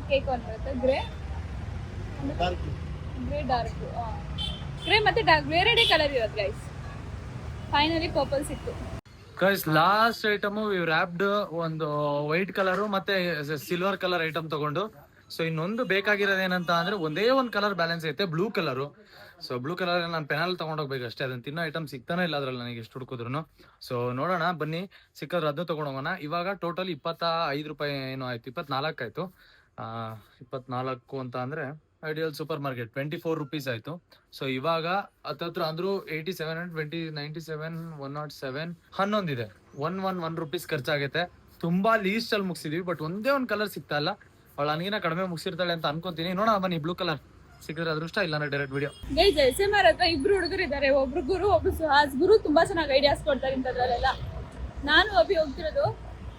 ಕೇಕ್ ಒಂದು ಬರುತ್ತೆ. ಗ್ರೇ ಡಾರ್ಕ್, ಗ್ರೇ ಮತ್ತೆ ಡಾರ್ಕ್ ಬೇರೆ ಕಲರ್ ಇರೋದು ಗೈಸ್. ಫೈನಲಿ ಪರ್ಪಲ್ ಸಿಕ್ತು ಗೈಸ್. ಲಾಸ್ಟ್ ಐಟಮ್ ರ್ಯಾಪ್ಡ್ ಒಂದು ವೈಟ್ ಕಲರ್ ಮತ್ತೆ ಸಿಲ್ವರ್ ಕಲರ್ ಐಟಮ್ ತಗೊಂಡು. ಸೊ ಇನ್ನೊಂದು ಬೇಕಾಗಿರೋದು ಏನಂತ ಅಂದ್ರೆ ಒಂದೇ ಒಂದು ಕಲರ್ ಬ್ಯಾಲೆನ್ಸ್ ಐತೆ, blue colour. So blue colour ನಾನು ಪೆನಲ್ ತಗೊಂಡೋಗ್ಬೇಕು ಅಷ್ಟೇ. ಅದನ್ನ ತಿನ್ನೋ ಐಟಮ್ ಸಿಗ್ತಾನೆ ಇಲ್ಲ ಅದ್ರಲ್ಲಿ ನನಗೆ ಎಷ್ಟು ಹುಡುಕಿದ್ರು. ಸೊ ನೋಡೋಣ ಬನ್ನಿ, ಸಿಕ್ಕಾದ್ರೆ ಅದನ್ನು ತಗೊಂಡೋಗೋಣ. ಇವಾಗ ಟೋಟಲ್ 25 ರೂಪಾಯಿ ಏನೋ ಆಯ್ತು, 24 ಆಯ್ತು. 24 ಅಂತ ಅಂದ್ರೆ ಐಡಿಯಲ್ ಸೂಪರ್ ಮಾರ್ಕೆಟ್ 24 ರುಪೀಸ್ ಆಯ್ತು. ಸೊ ಇವಾಗ ಹತ್ತತ್ರ ಅಂದ್ರೂ 87 and 20 97 107 11 ಇದೆ. 1 ರುಪೀಸ್ ಖರ್ಚಾಗೈತೆ. ತುಂಬಾ ಲೀಸ್ಟ್ ಅಲ್ಲಿ ಮುಗಿಸಿದೀವಿ, ಬಟ್ ಒಂದೇ ಒಂದು ಕಲರ್ ಸಿಗ್ತಾ ಇಲ್ಲ. ಅವಳು ನನಗಿನ ಕಡಿಮೆ ಮುಗಿಸಿರ್ತಾಳೆ ಅಂತ ಅನ್ಕೊಂತೀನಿ. ನೋಡೋಣ ಬನ್ನಿ, ಬ್ಲೂ ಕಲರ್ ಸಿಕ್ಕಿದ್ರೆ ಅದೃಷ್ಟ, ಇಲ್ಲ ಡೈರೆಕ್ಟ್ ವಿಡಿಯೋ. ಗೈಸ್ SMR ಹತ್ರ ಇಬ್ರು ಹುಡುಗರು ಇದ್ದಾರೆ. ಒಬ್ರು ಗುರು, ಒಬ್ರು ಸುಹಾಸ್. ಗುರು ತುಂಬಾ ಚೆನ್ನಾಗಿ ಐಡಿಯಾಸ್ ಕೊಡ್ತಾರೆ ಇಂಥದ್ರಲ್ಲೆಲ್ಲ. ನಾನು ಅಭಿ ಹೋಗ್ತಿರೋದು.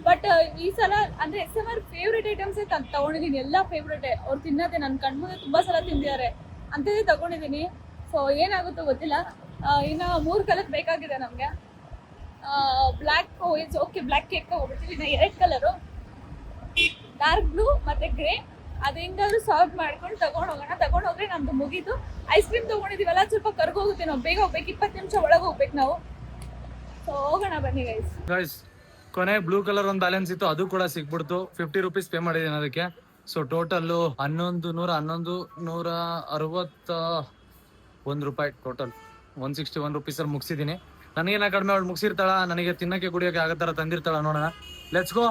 ಬಟ್ ಈ ಸಲ ಅಂದ್ರೆ SMR ಫೇವ್ರೇಟ್ ಐಟಮ್ಸ್ ತಗೊಂಡಿದ್ದೀನಿ. ಎಲ್ಲ ಫೇವ್ರೇಟ್ ಅವ್ರು ತಿನ್ನೋದೆ. ನನ್ನ ಕಣ್ಮುಂದೆ ತುಂಬಾ ಸಲ ತಿಂದಿದ್ದಾರೆ ಅಂತದೇ ತಗೊಂಡಿದ್ದೀನಿ. ಸೊ ಏನಾಗುತ್ತೋ ಗೊತ್ತಿಲ್ಲ. ಇನ್ನು 3 ಕಲರ್ ಬೇಕಾಗಿದೆ ನಮಗೆ. ಬ್ಲ್ಯಾಕ್ ಓಕೆ, ಬ್ಲ್ಯಾಕ್ ಕೇಕ್ ತಗೊಬಿಡ್ತೀವಿ. ಇನ್ನು 2 ಕಲರು, ಡಾರ್ಕ್ ಬ್ಲೂ ಮತ್ತೆ ಗ್ರೇ. ಅದು ಹೆಂಗಾದ್ರೂ ಸಾಲ್ವ್ ಮಾಡ್ಕೊಂಡು ತಗೊಂಡೋಗ್ರೆ ನಮ್ದು ಮುಗೀತು. ಐಸ್ ಕ್ರೀಮ್ ತಗೊಂಡಿದೀವಲ್ಲ, ಸ್ವಲ್ಪ ಕರ್ಗೋಗುತ್ತೆ. ನಾವು ಬೇಗ ಹೋಗ್ಬೇಕು, 20 ನಿಮಿಷ ಒಳಗೆ ಹೋಗ್ಬೇಕು ನಾವು. ಸೊ ಹೋಗೋಣ ಬನ್ನಿ ಗೈಸ್. ಕೊನೆ ಬ್ಲೂ ಕಲರ್ ಒಂದು ಬ್ಯಾಲೆನ್ಸ್ ಇತ್ತು, ಅದು ಕೂಡ ಸಿಕ್ಬಿಡ್ತು. 50 ರುಪೀಸ್ ಪೇ ಮಾಡಿದ್ದೀನಿ ಅದಕ್ಕೆ. ಸೊ ಟೋಟಲ್ 1161 ರೂಪಾಯಿ ಟೋಟಲ್. 161 ರುಪೀಸ್ ಅಲ್ಲಿ ಮುಗಿಸಿದ್ದೀನಿ. ನನಗೇನ ಕಡಿಮೆ ಅವಳು ಮುಗಿಸಿರ್ತಾಳ, ನನಗೆ ತಿನ್ನಕ್ಕೆ ಕುಡಿಯೋಕೆ ಆಗೋ ಥರ ತಂದಿರ್ತಾಳ. ನೋಡೋಣ, ಲೆಟ್ಸ್ ಗೋ,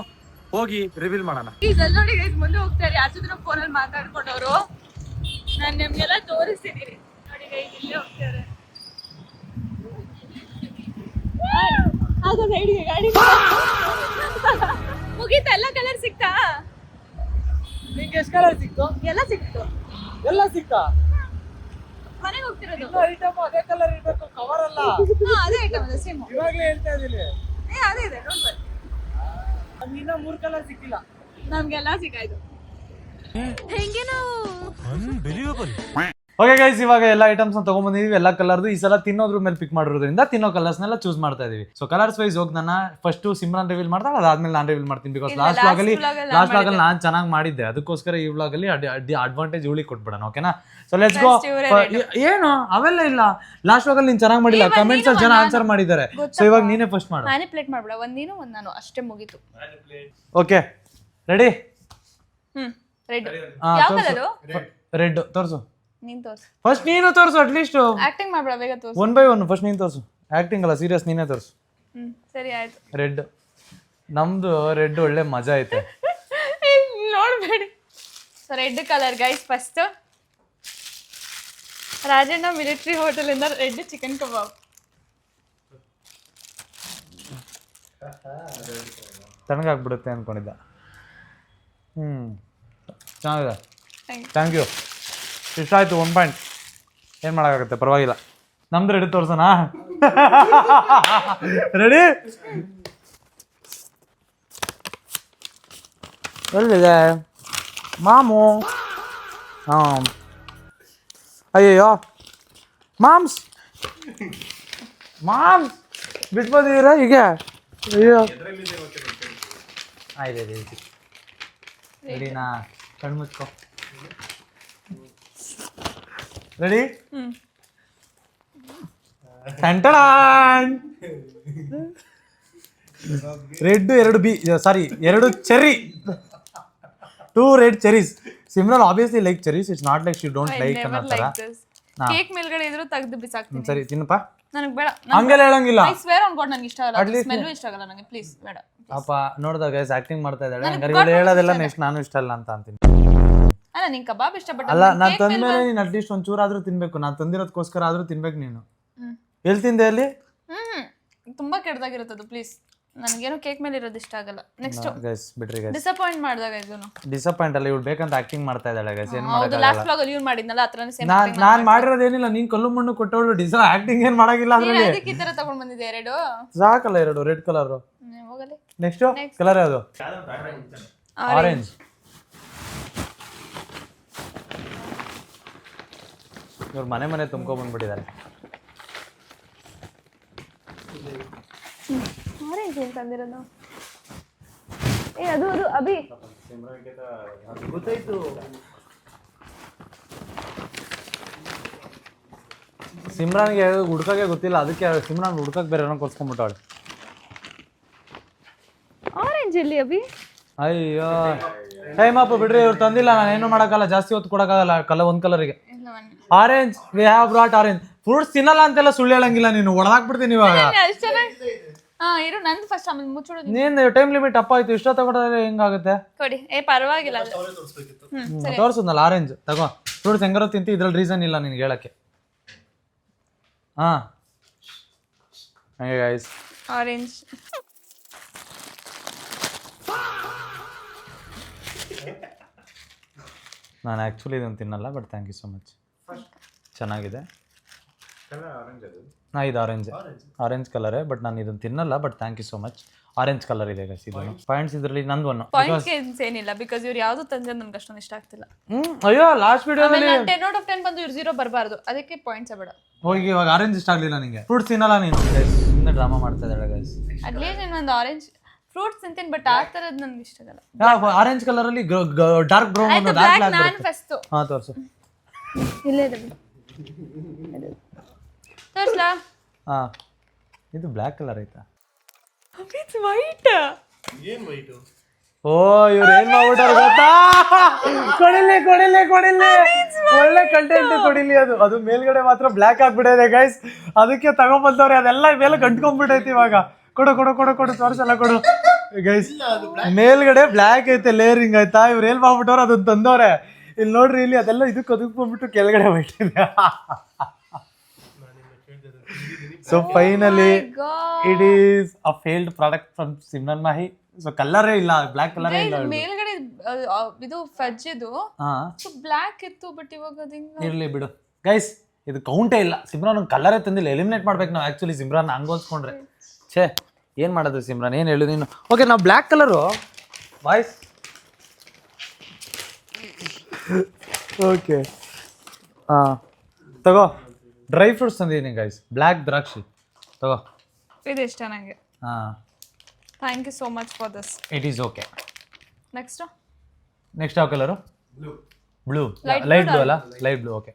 ಹೋಗಿ ರಿವೀಲ್ ಮಾಡೋಣ. ನೋಡಿ ಗೈಸ್, ಮುಂದೆ ಹೋಗ್ತಾರೆ. ಆಚೆ ಫೋನಲ್ಲಿ ಮಾತಾಡ್ಕೊಂಡವರು. ನಾನು ನಿಮ್ಗೆಲ್ಲ ತೋರಿಸ್ತಿದ್ದೀನಿ ನೋಡಿ ಗೈಸ್. ಇಲ್ಲೇ ಹೋಗ್ತಾರೆ. ಆಗ ಸೈಡ್ಗೆ ಗಾಡಿ ಮುಗೀತಾ? ಎಲ್ಲ ಕಲರ್ ಸಿಕ್ತಾ? ನಿಂಗೆ ಎಷ್ಟು ಕಲರ್ ಸಿಕ್ತು? ಎಲ್ಲ ಸಿಕ್ತು. ಎಲ್ಲ ಸಿಕ್ತಾ? ಮನೆಗೆ ಹೋಗ್ತಿರೋದು. ಐಟಮ್ ಅದೇ ಕಲರ್ ಇರ್ಬೇಕು, ಕವರ್ ಅಲ್ಲ. ಅದೇ ಐಟಮ್ ಅದೇ ಸೇಮ್. ಇವಾಗ್ಲೇ ಹೇಳ್ತಾ ಇದೀನಿ. ಅದೇ ಇದೆ ನೋಡಿ. ಇನ್ನ 3 ಕಲರ್ ಸಿಕ್ಕಿಲ್ಲ. ನಮ್ಗೆಲ್ಲ ಸಿಕ್ಕಾಯ್ತು. ಹೆಂಗೆ ನಾವು ಓಕೆ ಗೈಸ್, ಇವಾಗ ಎಲ್ಲ ಐಟಮ್ಸ್ ತಗೊಂಡ್ಬಂದಿದೀವಿ, ಎಲ್ಲ ಕಲರ್ದು. ಈ ಸಲ ತಿನ್ನೋದ್ರ ಮೇಲೆ ಪಿಕ್ ಮಾಡಿರೋದ್ರಿಂದ ತಿನ್ನೋ ಕಲರ್ಸ್ನೆಲ್ಲ ಚೂಸ್ ಮಾಡ್ತಾ ಇದೀವಿ. ಸೊ ಕಲರ್ಸ್ ವೈಸ್ ಹೋಗಿ ನಾನು ಫಸ್ಟ್ ಸಿಮ್ರಾನ್ ರಿವೀಲ್ ಮಾಡ್ತಾಳೆ, ಅದಾದ್ಮೇಲೆ ನಾನು ರಿವೀಲ್ ಮಾಡ್ತೀನಿ. ಬಿಕಾಸ್ ಲಾಸ್ಟ್ ವ್ಲಾಗಲ್ಲಿ ನಾನು ಚೆನ್ನಾಗಿ ಮಾಡಿದ್ದೆ, ಅದಕ್ಕೋಸ್ಕರ ಈ ವ್ಲಾಗಲ್ಲಿ ಅಡ್ವಾಂಟೇಜ್ ಇವಳಿಗೆ ಕೊಟ್ಬಿಡೋಣ. ಓಕೆನಾ? So let's go. ಏನು ಅವೆಲ್ಲ ಇಲ್ಲ, ಲಾಸ್ಟ್ ವ್ಲಾಗಲ್ಲಿ ನೀನು ಚೆನ್ನಾಗಿ ಮಾಡಿಲ್ಲ, ಕಮೆಂಟ್ಸ್ ಅಲ್ಲಿ ಜನ ಆನ್ಸರ್ ಮಾಡಿದ್ದಾರೆ. ಸೊ ಇವಾಗ ನೀನೇ ಫಸ್ಟ್ ಮಾಡು. ನಾನೇ ಪ್ಲೇಟ್ ಮಾಡ್ಬಿಡ. ಒಂದ್ ನೀನು ಒಂದ್ ನಾನು, ಅಷ್ಟೇ ಮುಗೀತು. Okay ready? ರೆಡ್. ಯಾವ ಕಲರು? ರೆಡ್ ತೋರ್ಸು. ನೀನ್ ತೋರ್ಸು ಫಸ್ಟ್. ನೀನು ತೋರ್ಸು, ಅಟ್ಲೀಸ್ಟ್ ಆಕ್ಟಿಂಗ್ ಮಾಡ್ಬಿಡ. ಬೇಗ ತೋರ್ಸು. 1 by 1 ಫಸ್ಟ್ ನೀನು ತೋರ್ಸು. ಆಕ್ಟಿಂಗ್ ಅಲ್ಲ, ಸೀರಿಯಸ್, ನೀನೇ ತೋರ್ಸು. ಸರಿ ಆಯ್ತು. ರೆಡ್ ನಮ್ದು ರೆಡ್ ಒಳ್ಳೆ ಮಜಾ ಐತೆ. ನೋಡ್ಬೇಡಿ. So red colour guys. First Rajanna military hotel ಇಂದ ರೆಡ್ ಚಿಕನ್ ಕಬಾಬ್. ತಣ್ಣಗಾಗ್ಬಿಡುತ್ತೆ ಅನ್ಕೊಂಡಿದ್ದ. ಚೆನ್ನಾಗಿದೆ, ಥ್ಯಾಂಕ್ ಯು. ಇಷ್ಟ ಆಯ್ತು. 1 ಪಾಯಿಂಟ್. ಏನು ಮಾಡೋಕ್ಕಾಗುತ್ತೆ, ಪರವಾಗಿಲ್ಲ. ನಮ್ದು ರೆಡಿ ತೋರ್ಸೋಣ. ರೆಡಿ? ಎಲ್ಲಿದೆ ಮಾಮು? ಅಯ್ಯಯ್ಯೋ ಮಾಮ್ಸ್ ಬಿಟ್ಬೋದಿದ್ದೀರಾ ಹೀಗೆ? ಅಯ್ಯೋ ಆಯ್ತು ರೆಡಿನಾ? ಕಣ್ಣು ಮುಚ್ಕೊ. Ready? Red 2 be, sorry 2 cherry, 2 red cherries. Simran obviously like cherries. It's not like she don't like ಅನ್ನೋ ಥರ. ಕೇಕ್ ಮೇಲ್ಗಡೆ ಇದ್ರು ತೆಗೆದು ಬಿಸಾಕ್ತೀನಿ. ಸರಿ ತಿನ್ನಪ್ಪ. ನನಗೆ ಬೇಡ, ಹಂಗೆಲ್ಲ ಹೇಳಂಗಿಲ್ಲ. ಐ ಸ್ವೇರ್ ಆನ್ ಗಾಡ್ ನನಗೆ ಇಷ್ಟ ಆಗಲ್ಲ. ಸ್ಮೆಲ್ ಇಷ್ಟ ಆಗಲ್ಲ ನನಗೆ. ಪ್ಲೀಸ್ ಬೇಡ. ಅಪ್ಪ ನೋಡಿದಾಗ ಗೈಸ್ ಆಕ್ಟಿಂಗ್ ಮಾಡ್ತಾ ಇದ್ದಾಳೆ. ಹಂಗಾರೆ ಹೇಳೋದೆಲ್ಲ ನೆಕ್ಸ್ಟ್ ನಾನು ಇಷ್ಟ ಅಲ್ಲ ಅಂತ ಅಂತೀನಿ. ಅಲ್ಲ ನಿಂಗೆ ಕಬಾಬ್ ಇಷ್ಟ, ಬಟ್ ಅಲ್ಲ ನಾನು ತಂದ್ಮೇಲೆ ನೀನು ಅಟ್ಲೀಸ್ಟ್ ಒಂಚೂರಾದ್ರೂ ತಿನ್ಬೇಕು. ನಾನು ತಂದಿರೋದಕ್ಕೋಸ್ಕರ ಆದ್ರೂ ತಿನ್ಬೇಕು ನೀನು. ಎಲ್ಲಿ ತಿಂದೆ ಅಲ್ಲಿ? ತುಂಬಾ ಕೆಟ್ಟದಾಗಿರುತ್ತೆ ಅದು. ಪ್ಲೀಸ್, ನನಗೇನು ಕೇಕ್ ಮೇಲೆ ಇರೋದು ಇಷ್ಟ ಆಗಲ್ಲ. ನೆಕ್ಸ್ಟ್ ಗೈಸ್ ಬಿಡ್ರಿ ಗೈಸ್. ಡಿಸಪಾಯಿಂಟ್ ಮಾಡಿದಾಗ ಇದನ್ನು. ಡಿಸಪಾಯಿಂಟ್ ಅಲ್ಲ, ಇವಳು ಬೇಕಂತ ಆಕ್ಟಿಂಗ್ ಮಾಡ್ತಾ ಇದ್ದಾಳೆ ಗೈಸ್. ಏನು ಹೌದು, ಲಾಸ್ಟ್ ವ್ಲಾಗ್ ಅಲ್ಲಿ ಇವ್ನು ಮಾಡಿದ್ನಲ್ಲ ಅತ್ರನೇ ಸೇಮ್. ನಾನು ಮಾಡಿರೋದೇನಿಲ್ಲ, ನೀನ್ ಕಲ್ಲು ಮಣ್ಣು ಕೊಟ್ಟವಳು ಆಕ್ಟಿಂಗ್ ಏನ್ ಮಾಡಾಗಿಲ್ಲ. ಅದ್ರಲ್ಲಿ ಅದಕ್ಕೆ ಈ ತರ ತಗೊಂಡ್ ಬಂದಿದ್ದೆ 2 ಸಾಕಲ್ಲ. 2 ರೆಡ್ ಕಲರ್ ಹೋಗಲಿ. ನೆಕ್ಸ್ಟ್ ಕಲರ್ ಯಾವುದು? ಆರೆಂಜ್. ಇವ್ರು ಮನೆ ತುಂಬ್ಕೊಂಡ್ಬಂದ್ಬಿಟ್ಟಿದ್ದಾರೆ. ಆರೆಂಜ್ ಏನು ತಂದಿರೋದು? ಅದು ಅಭಿ ಗೊತ್ತಾಯ್ತು. ಸಿಮ್ರಾನ್ಗೆ ಹುಡ್ಕಕ್ಕೆ ಗೊತ್ತಿಲ್ಲ, ಅದಕ್ಕೆ ಸಿಮ್ರಾನ್ ಹುಡ್ಕಕ್ಕೆ ಬೇರೆ ಏನೋ ಕೊಡ್ಸ್ಕೊಂಡ್ಬಿಟ್ಟವಳೆ. ಆರೆಂಜ್ ಎಲ್ಲಿ ಅಭಿ? ಅಯ್ಯೋ ಟೈಮ್ ಅಪ್ ಬಿಡ್ರಿ, ಇವ್ರು ತಂದಿಲ್ಲ, ನಾನು ಏನು ಮಾಡೋಕ್ಕಲ್ಲ, ಜಾಸ್ತಿ ಹೊತ್ತು ಕೊಡೋಕ್ಕಾಗಲ್ಲ ಒಂದು ಕಲರಿಗೆ. Orange, we have brought orange. Fruits ತಿನ್ನಲ್ಲ ಅಂತೆಲ್ಲ ಸುಳ್ಳು ಹೇಳಂಗಿಲ್ಲ ನೀನು, ಒಳಗಾಕ್ಬಿಡ್ತೀನಿ ಇವಾಗ. ಇರು ನಂದು ಫಸ್ಟ್ ಆಮೇಲೆ ಮುಚ್ಚಿಡೋದು. ನೀನು ಟೈಮ್ ಲಿಮಿಟ್ ಅಪ್ಪ ಆಯ್ತು, ಇಷ್ಟ ತಗೊಂಡ್ರೆ ಹೆಂಗಾಗುತ್ತೆ? ಕೊಡಿ. ಪರವಾಗಿಲ್ಲ. ತೋರಿಸಿದ್ನಲ್ಲ ಆರೆಂಜ್ ತಗೋ. ಫ್ರೂಟ್ಸ್ ಹೆಂಗಾರು ತಿಂತಿ, ಇದ್ರಲ್ಲಿ ರೀಸನ್ ಇಲ್ಲ ನಿನ್ಗೆ ಹೇಳಕ್ಕೆ. ಹಂಗೆ ಗೈಸ್, ಆರೆಂಜ್. ನಾನು ಆ್ಯಕ್ಚುಲಿ ಇದನ್ನು ತಿನ್ನಲ್ಲ, but thank you so much. ಚೆನ್ನಾಗಿದೆ. ಇದು ಆರೆಂಜ್ ಕಲರೇ, ಬಟ್ ನಾನು ಇದನ್ನು ತಿನ್ನಲ್ಲ, but thank you so much. Orange colour ಇದೆ ಗೈಸ್. ಇದು ಪಾಯಿಂಟ್ಸ್ ಇದರಲ್ಲಿ ನಂದು ಒನ್ ಪಾಯಿಂಟ್ಸ್ ಏನಿಲ್ಲ, ಬಿಕಾಸ್ ಇವ್ರು ಯಾವುದು ತಂದ್ರೆ ನನ್ಗೆ ಅಷ್ಟೊಂದು ಇಷ್ಟ ಆಗ್ತಿಲ್ಲ. ಅಯ್ಯೋ ಲಾಸ್ಟ್ ವಿಡಿಯೋದಲ್ಲಿ 10 out of 10 ಬಂದು ಇವ್ರು 0 ಬರಬಾರ್ದು, ಅದಕ್ಕೆ ಪಾಯಿಂಟ್ಸ್ ಬೇಡ. ಹೋಗಿ ಇವಾಗ ಆರೆಂಜ್ ಇಷ್ಟ ಆಗಲಿಲ್ಲ ನಿಮಗೆ. ಫ್ರೂಟ್ಸ್ ತಿನ್ನಲ್ಲ ನೀನು, ಸುಮ್ಮನೆ ಡ್ರಾಮಾ ಮಾಡ್ತಾ ಇದ್ದಾಳೆ ಗೈಸ್. ಅಟ್ಲೀಸ್ಟ್ ಇನ್ನೊಂದು ಆರೆಂಜ್ ಫ್ರೂಟ್ಸ್ ತಿಂತೀನಿ, ಬಟ್ ಆ ಥರದ್ದು ನನಗೆ ಇಷ್ಟ ಆಗಲ್ಲ. ಆರೆಂಜ್ ಕಲರಲ್ಲಿ ಡಾರ್ಕ್ ಬ್ರೌನ್ ಆಯ್ತು, ಬ್ಲ್ಯಾಕ್ ನಾನು ಫಸ್ಟ್. ಹಾಂ ತೋರಿಸು. ಇಲ್ಲೇ ಇದೆ ತೋರಿಸ್ಲಾ? ಹಾಂ, ಇದು ಬ್ಲ್ಯಾಕ್ ಕಲರ್ ಆಯ್ತಾ? It's white. ಓ ಇವ್ರು ಏನ್ ಮಾಡ್ಬಿಟ್ಟಾರ ಗೊತ್ತಾ? ಕೊಡಿಲಿ ಒಳ್ಳೆ ಕಂಟೆಂಟ್ ಕೊಡಿಲಿ. ಅದು ಮೇಲ್ಗಡೆ ಮಾತ್ರ ಬ್ಲ್ಯಾಕ್ ಆಗ್ಬಿಟ್ಟಿದೆ ಗೈಸ್, ಅದಕ್ಕೆ ತಗೊಂಡ್ಬಂದವ್ರೆ. ಅದೆಲ್ಲ ಮೇಲೆ ಗಂಟ್ಕೊಂಡ್ಬಿಟ್ಟೈತಿ ಇವಾಗ. ಕೊಡು ತೋರ್ಸಲ್ಲ, ಕೊಡು ಗೈಸ್. ಮೇಲ್ಗಡೆ ಬ್ಲ್ಯಾಕ್ ಐತೆ, ಲೇಯರಿಂಗ್ ಆಯ್ತಾ? ಇವ್ರು ಏನ್ ಮಾಡ್ಬಿಟ್ಟವ್ರು ಅದನ್ನ ತಂದವ್ರೆ. ಇಲ್ಲಿ ನೋಡ್ರಿ, ಇಲ್ಲಿ ಅದೆಲ್ಲ ಇದಕ್ಕೆ ಒದಗ್ಬಿಟ್ಟು ಕೆಳಗಡೆ ಹೋಗ್ತಿದೆ. So finally it is a failed product from Simran Mahi. So ಕಲರೇ ಇಲ್ಲ, ಬ್ಲ್ಯಾಕ್ ಕಲರೇ ಇಲ್ಲ. ಮೇಲ್ಗಡೆ ಇದು ಫಜ್ ಇದು ಬ್ಲ್ಯಾಕ್ ಇತ್ತು, ಬಟ್ ಇವಾಗ ಅದು ಇರ್ಲಿ ಬಿಡು ಗೈಸ್, ಇದು ಕೌಂಟೇ ಇಲ್ಲ. ಸಿಮ್ರಾನ್ ಒಂದು ಕಲರೇ ತಂದಿಲ್ಲ, ಎಲಿಮಿನೇಟ್ ಮಾಡ್ಬೇಕು ನಾವು ಆ್ಯಕ್ಚುಲಿ. ಸಿಮ್ರಾನ್ ಹಂಗೋಸ್ಕೊಂಡ್ರೆ ಛೇ, ಏನು ಮಾಡೋದು ಸಿಮ್ರಾನ್, ಏನು ಹೇಳು ನೀನು? ಓಕೆ, ನಾವು ಬ್ಲ್ಯಾಕ್ ಕಲರು ಬಾಯ್ಸ್. ಓಕೆ ಹಾಂ ತಗೋ, ಡ್ರೈ ಫ್ರೂಟ್ಸ್ ತಂದಿದ್ದೀನಿ ಗೈಸ್, ಬ್ಲ್ಯಾಕ್ ದ್ರಾಕ್ಷಿ ತಗೋ. ಇದು ಇಷ್ಟ ನನಗೆ. ಹಾಂ, thank you so much for this. It is okay. Next ಯಾವ ಕಲರು? ಬ್ಲೂ. ಲೈಟ್ ಬ್ಲೂ ಅಲ್ಲ? Light blue. ಓಕೆ,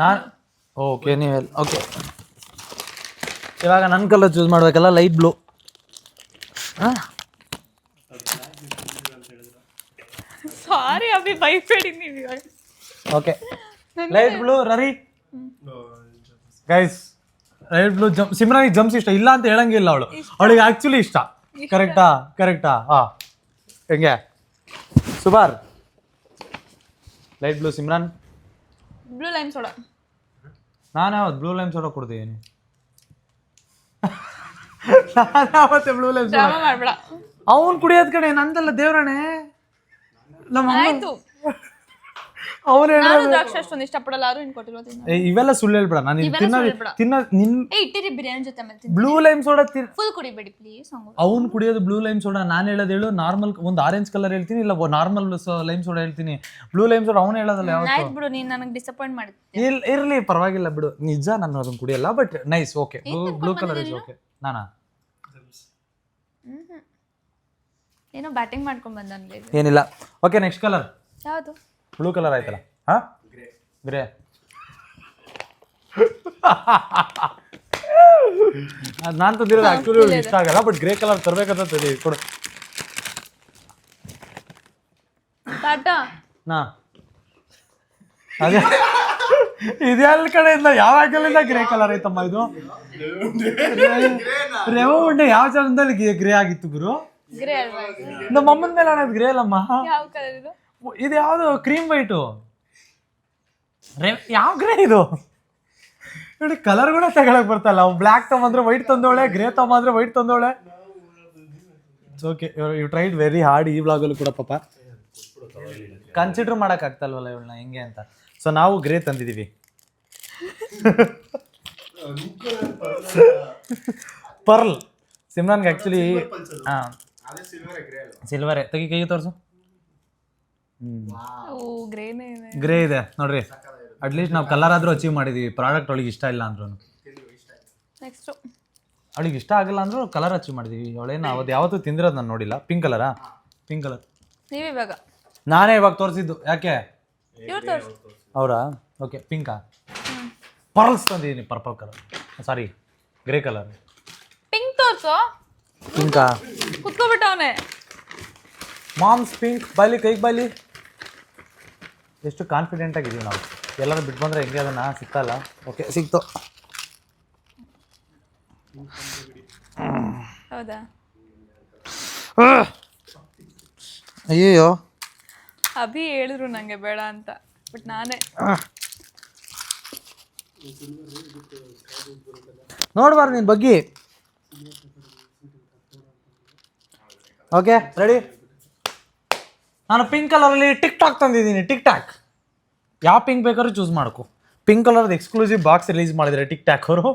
ನಾನು ಓಕೆ, ನೀವು ಹೇಳಿ. ಓಕೆ, ಇವಾಗ ನನ್ನ ಕಲರ್ ಚೂಸ್ ಮಾಡ್ಬೇಕಲ್ಲ, ಲೈಟ್ ಬ್ಲೂ. ಸಾರಿ ಅಭಿ, ಬೈಬೇಡಿ ನೀವು ಇವಾಗ. ಓಕೆ, ಲೈಟ್ ಬ್ಲೂ ರರಿ ಗೈಸ್. ಲೈಟ್ ಬ್ಲೂ ಸಿಮ್ರಾನಿಗೆ ಜಂಪ್ಸ್ ಇಷ್ಟ ಇಲ್ಲ ಅಂತ ಹೇಳಂಗಿಲ್ಲ, ಅವಳಿಗೆ ಆ್ಯಕ್ಚುಲಿ ಇಷ್ಟ. ಕರೆಕ್ಟಾ? ಹಾಂ, ಹೆಂಗೆ ಸುಬಾರ್? Light blue Simran. Blue lime soda. ನಾನು ಯಾವತ್ತು ಬ್ಲೂ ಲೈಮ್ ಸೋಡಾ ಕೊಡ್ತೀನಿ? ನಾನು ಯಾವತ್ತೆ ಬ್ಲೂ ಲೈಮ್ ಸೋಡಾ ಮಾಡ್ಬೇಡ. ಅವನು ಕುಡಿಯೋದ್ ಕಡೆ ನಂದಲ್ಲ ದೇವ್ರಣೆ. ನಮ್ಮ ಆಯ್ತು, ಅವನು ನಾನು ದ್ರಾಕ್ಷಿ ಅಷ್ಟೊಂದು ಇಷ್ಟಪಡಲ್ಲ, ಯಾರು ಇನ್ನು ಕೊಟ್ಟಿಲ್ಲ. ಇವೆಲ್ಲ ಸುಳ್ಳು ಹೇಳ್ಬೇಡ. ನಾನು ಇಟ್ಟಿರಿ ಬಿರಿಯಾನಿ ಜೊತೆ ಆಮೇಲೆ ಬ್ಲೂ ಲೈಮ್ ಸೋಡಾ ಫುಲ್ ಕುಡಿಬೇಡಿ ಪ್ಲೀಸ್. ಅವ್ನು ಕುಡಿಯೋದು ಬ್ಲೂ ಲೈಮ್ ಸೋಡಾ. ನಾನು ಹೇಳೋದು ಹೇಳು, ನಾರ್ಮಲ್ ಒಂದು ಆರೆಂಜ್ ಕಲರ್ ಹೇಳ್ತೀನಿ, ಇಲ್ಲ ನಾರ್ಮಲ್ ಲೈಮ್ ಸೋಡಾ ಹೇಳ್ತೀನಿ. ಬ್ಲೂ ಲೈಮ್ ಸೋಡಾ ಅವ್ನು ಹೇಳೋದಲ್ಲ ಯಾವತ್ತು. ಆಯ್ತು ಬಿಡು, ನೀನು ನನಗೆ ಡಿಸಪಾಯಿಂಟ್ ಮಾಡಿದ್ದೆ. ಇರ್ಲಿ ಪರವಾಗಿಲ್ಲ ಬಿಡು. ನಿಜ ನಾನು ಅದನ್ನ ಕುಡಿಯಲ್ಲ, but nice. Okay, blue colour is okay. ನಾನಾ ಏನೋ ಬ್ಯಾಟಿಂಗ್ ಮಾಡ್ಕೊಂಡು ಬಂದ ನನಗೆ. ಏನಿಲ್ಲ. ಓಕೆ, ನೆಕ್ಸ್ಟ್ ಕಲರ್ ಯಾವುದು? ಬ್ಲೂ ಕಲರ್ ಆಯ್ತಲ್ಲ? ಹಾಂ, ಗ್ರೇ. ನಾನು ತಂದಿರೋದು ಆ್ಯಕ್ಚುಲಿ ಇಷ್ಟ ಆಗಲ್ಲ, ಬಟ್ ಗ್ರೇ ಕಲರ್ ತರಬೇಕಂತ ತಂದಿದ್ದೀವಿ. ಕೊಡು. ಟಾಟಾ. ನಾ ಅದೇ ಇದೆಲ್ಲ ಕಡೆಯಿಂದ ಯಾವ ಆ್ಯಂಗಲಿಂದ ಗ್ರೇ ಕಲರ್ ಐತಮ್ಮ ಇದು? ರೆವ ಉಂಡೆ ಯಾವ ಚಾನಲ್ದಲ್ಲಿ ಗ್ರೇ ಆಗಿತ್ತು ಗುರು? ಗ್ರೇ ಅಲ್ವಾ? ನಮ್ಮ ಅಮ್ಮನ ಮೇಲೆ ಅನ್ನೋದು ಗ್ರೇ ಅಲ್ಲಮ್ಮ. ಯಾವ ಕಲರ್ ಇದು? ಇದು ಯಾವುದು? Cream white. ಯಾವ ಗ್ರೇ ಇದು ನೋಡಿ? ಕಲರ್ ಕೂಡ ತಗೊಳಕ್ ಬರ್ತಲ್ಲ. ಬ್ಲ್ಯಾಕ್ ತಗೊಂಡ್ರೆ ವೈಟ್ ತಂದೋಳೆ, ಗ್ರೇ ತಗೊಂಡ್ರೆ ವೈಟ್ ತಂದೋಳೆ. Okay, you tried very hard ಈ ವ್ಲಾಗಲ್ಲೂ ಕೂಡ. ಪಾಪ ಕನ್ಸಿಡರ್ ಮಾಡಕ್ ಆಗ್ತಲ್ವಲ್ಲ ಇವಳನ್ನ ಹೆಂಗೆ ಅಂತ. ಸೊ ನಾವು ಗ್ರೇ ತಂದಿದ್ದೀವಿ. ಪರ್ಲ್ ಸಿಮ್ರಾನ್ಗೆ ಆ್ಯಕ್ಚುಲಿ ಹಾಂ ಸಿಲ್ವರೇ ತೆಗಿ ಕೈ ತೋರಿಸು. ಗ್ರೇನೇ ಇದೆ. ಗ್ರೇ ಇದೆ ನೋಡ್ರಿ. ಅಟ್ಲೀಸ್ಟ್ ನಾವು ಕಲರ್ ಆದರೂ ಅಚೀವ್ ಮಾಡಿದ್ದೀವಿ. ಪ್ರಾಡಕ್ಟ್ ಅವಳಿಗೆ ಇಷ್ಟ ಇಲ್ಲ ಅಂದ್ರೂ, ನೆಕ್ಸ್ಟು ಅವಳಿಗೆ ಇಷ್ಟ ಆಗಿಲ್ಲ ಅಂದರೂ ಕಲರ್ ಅಚೀವ್ ಮಾಡಿದ್ದೀವಿ. ಅವಳೇನು ಅವತ್ತು ಯಾವತ್ತೂ ತಿಂದಿರೋದು ನಾನು ನೋಡಿಲ್ಲ. ಪಿಂಕ್ ಕಲರಾ? ಪಿಂಕ್ ಕಲರ್ ನೀವು ಇವಾಗ ನಾನೇ ಇವಾಗ ತೋರಿಸಿದ್ದು. ಯಾಕೆ ಇವ್ರು ತೋರಿಸಿ. ಅವರಾ? ಓಕೆ, ಪಿಂಕಾ? ಪರ್ಲ್ಸ್ ತಂದಿದ್ದೀನಿ, purple colour, sorry grey colour. Pink ತೋರಿಸು. ಪಿಂಕಾ? ಕುತ್ಕೊಬಿಟ್ಟವನೆ. Mom's pink. ಬಾಯ್ಲಿ, ಕೈಗೆ ಬಾಯ್ಲಿ. ಎಷ್ಟು ಕಾನ್ಫಿಡೆಂಟ್ ಆಗಿದ್ದೀವಿ ನಾವು. ಎಲ್ಲರೂ ಬಿಟ್ಟು ಬಂದರೆ ಹೆಂಗೆ ಅದನ್ನು ಸಿಕ್ಕಲ್ಲ. ಓಕೆ, ಸಿಕ್ತು. ಹೌದಾ? ಅಯ್ಯೋ, ಅಭಿ ಹೇಳಿದ್ರು ನಂಗೆ ಬೇಡ ಅಂತ, ಬಟ್ ನಾನೇ. ನೋಡ್ಬಾರ್ದು ನೀನು ಬಗ್ಗಿ. Okay, ready? ನಾನು ಪಿಂಕ್ ಕಲರಲ್ಲಿ ಟಿಕ್ ಟಾಕ್ ತಂದಿದ್ದೀನಿ. ಟಿಕ್ ಟಾಕ್ ಯಾವ ಪಿಂಕ್ ಬೇಕಾದ್ರೂ ಚೂಸ್ ಮಾಡ್ಕೊ. ಪಿಂಕ್ ಕಲರ್ದು ಎಕ್ಸ್ಕ್ಲೂಸಿವ್ ಬಾಕ್ಸ್ ರಿಲೀಸ್ ಮಾಡಿದರೆ ಟಿಕ್ ಟಾಕ್ ಅವರು.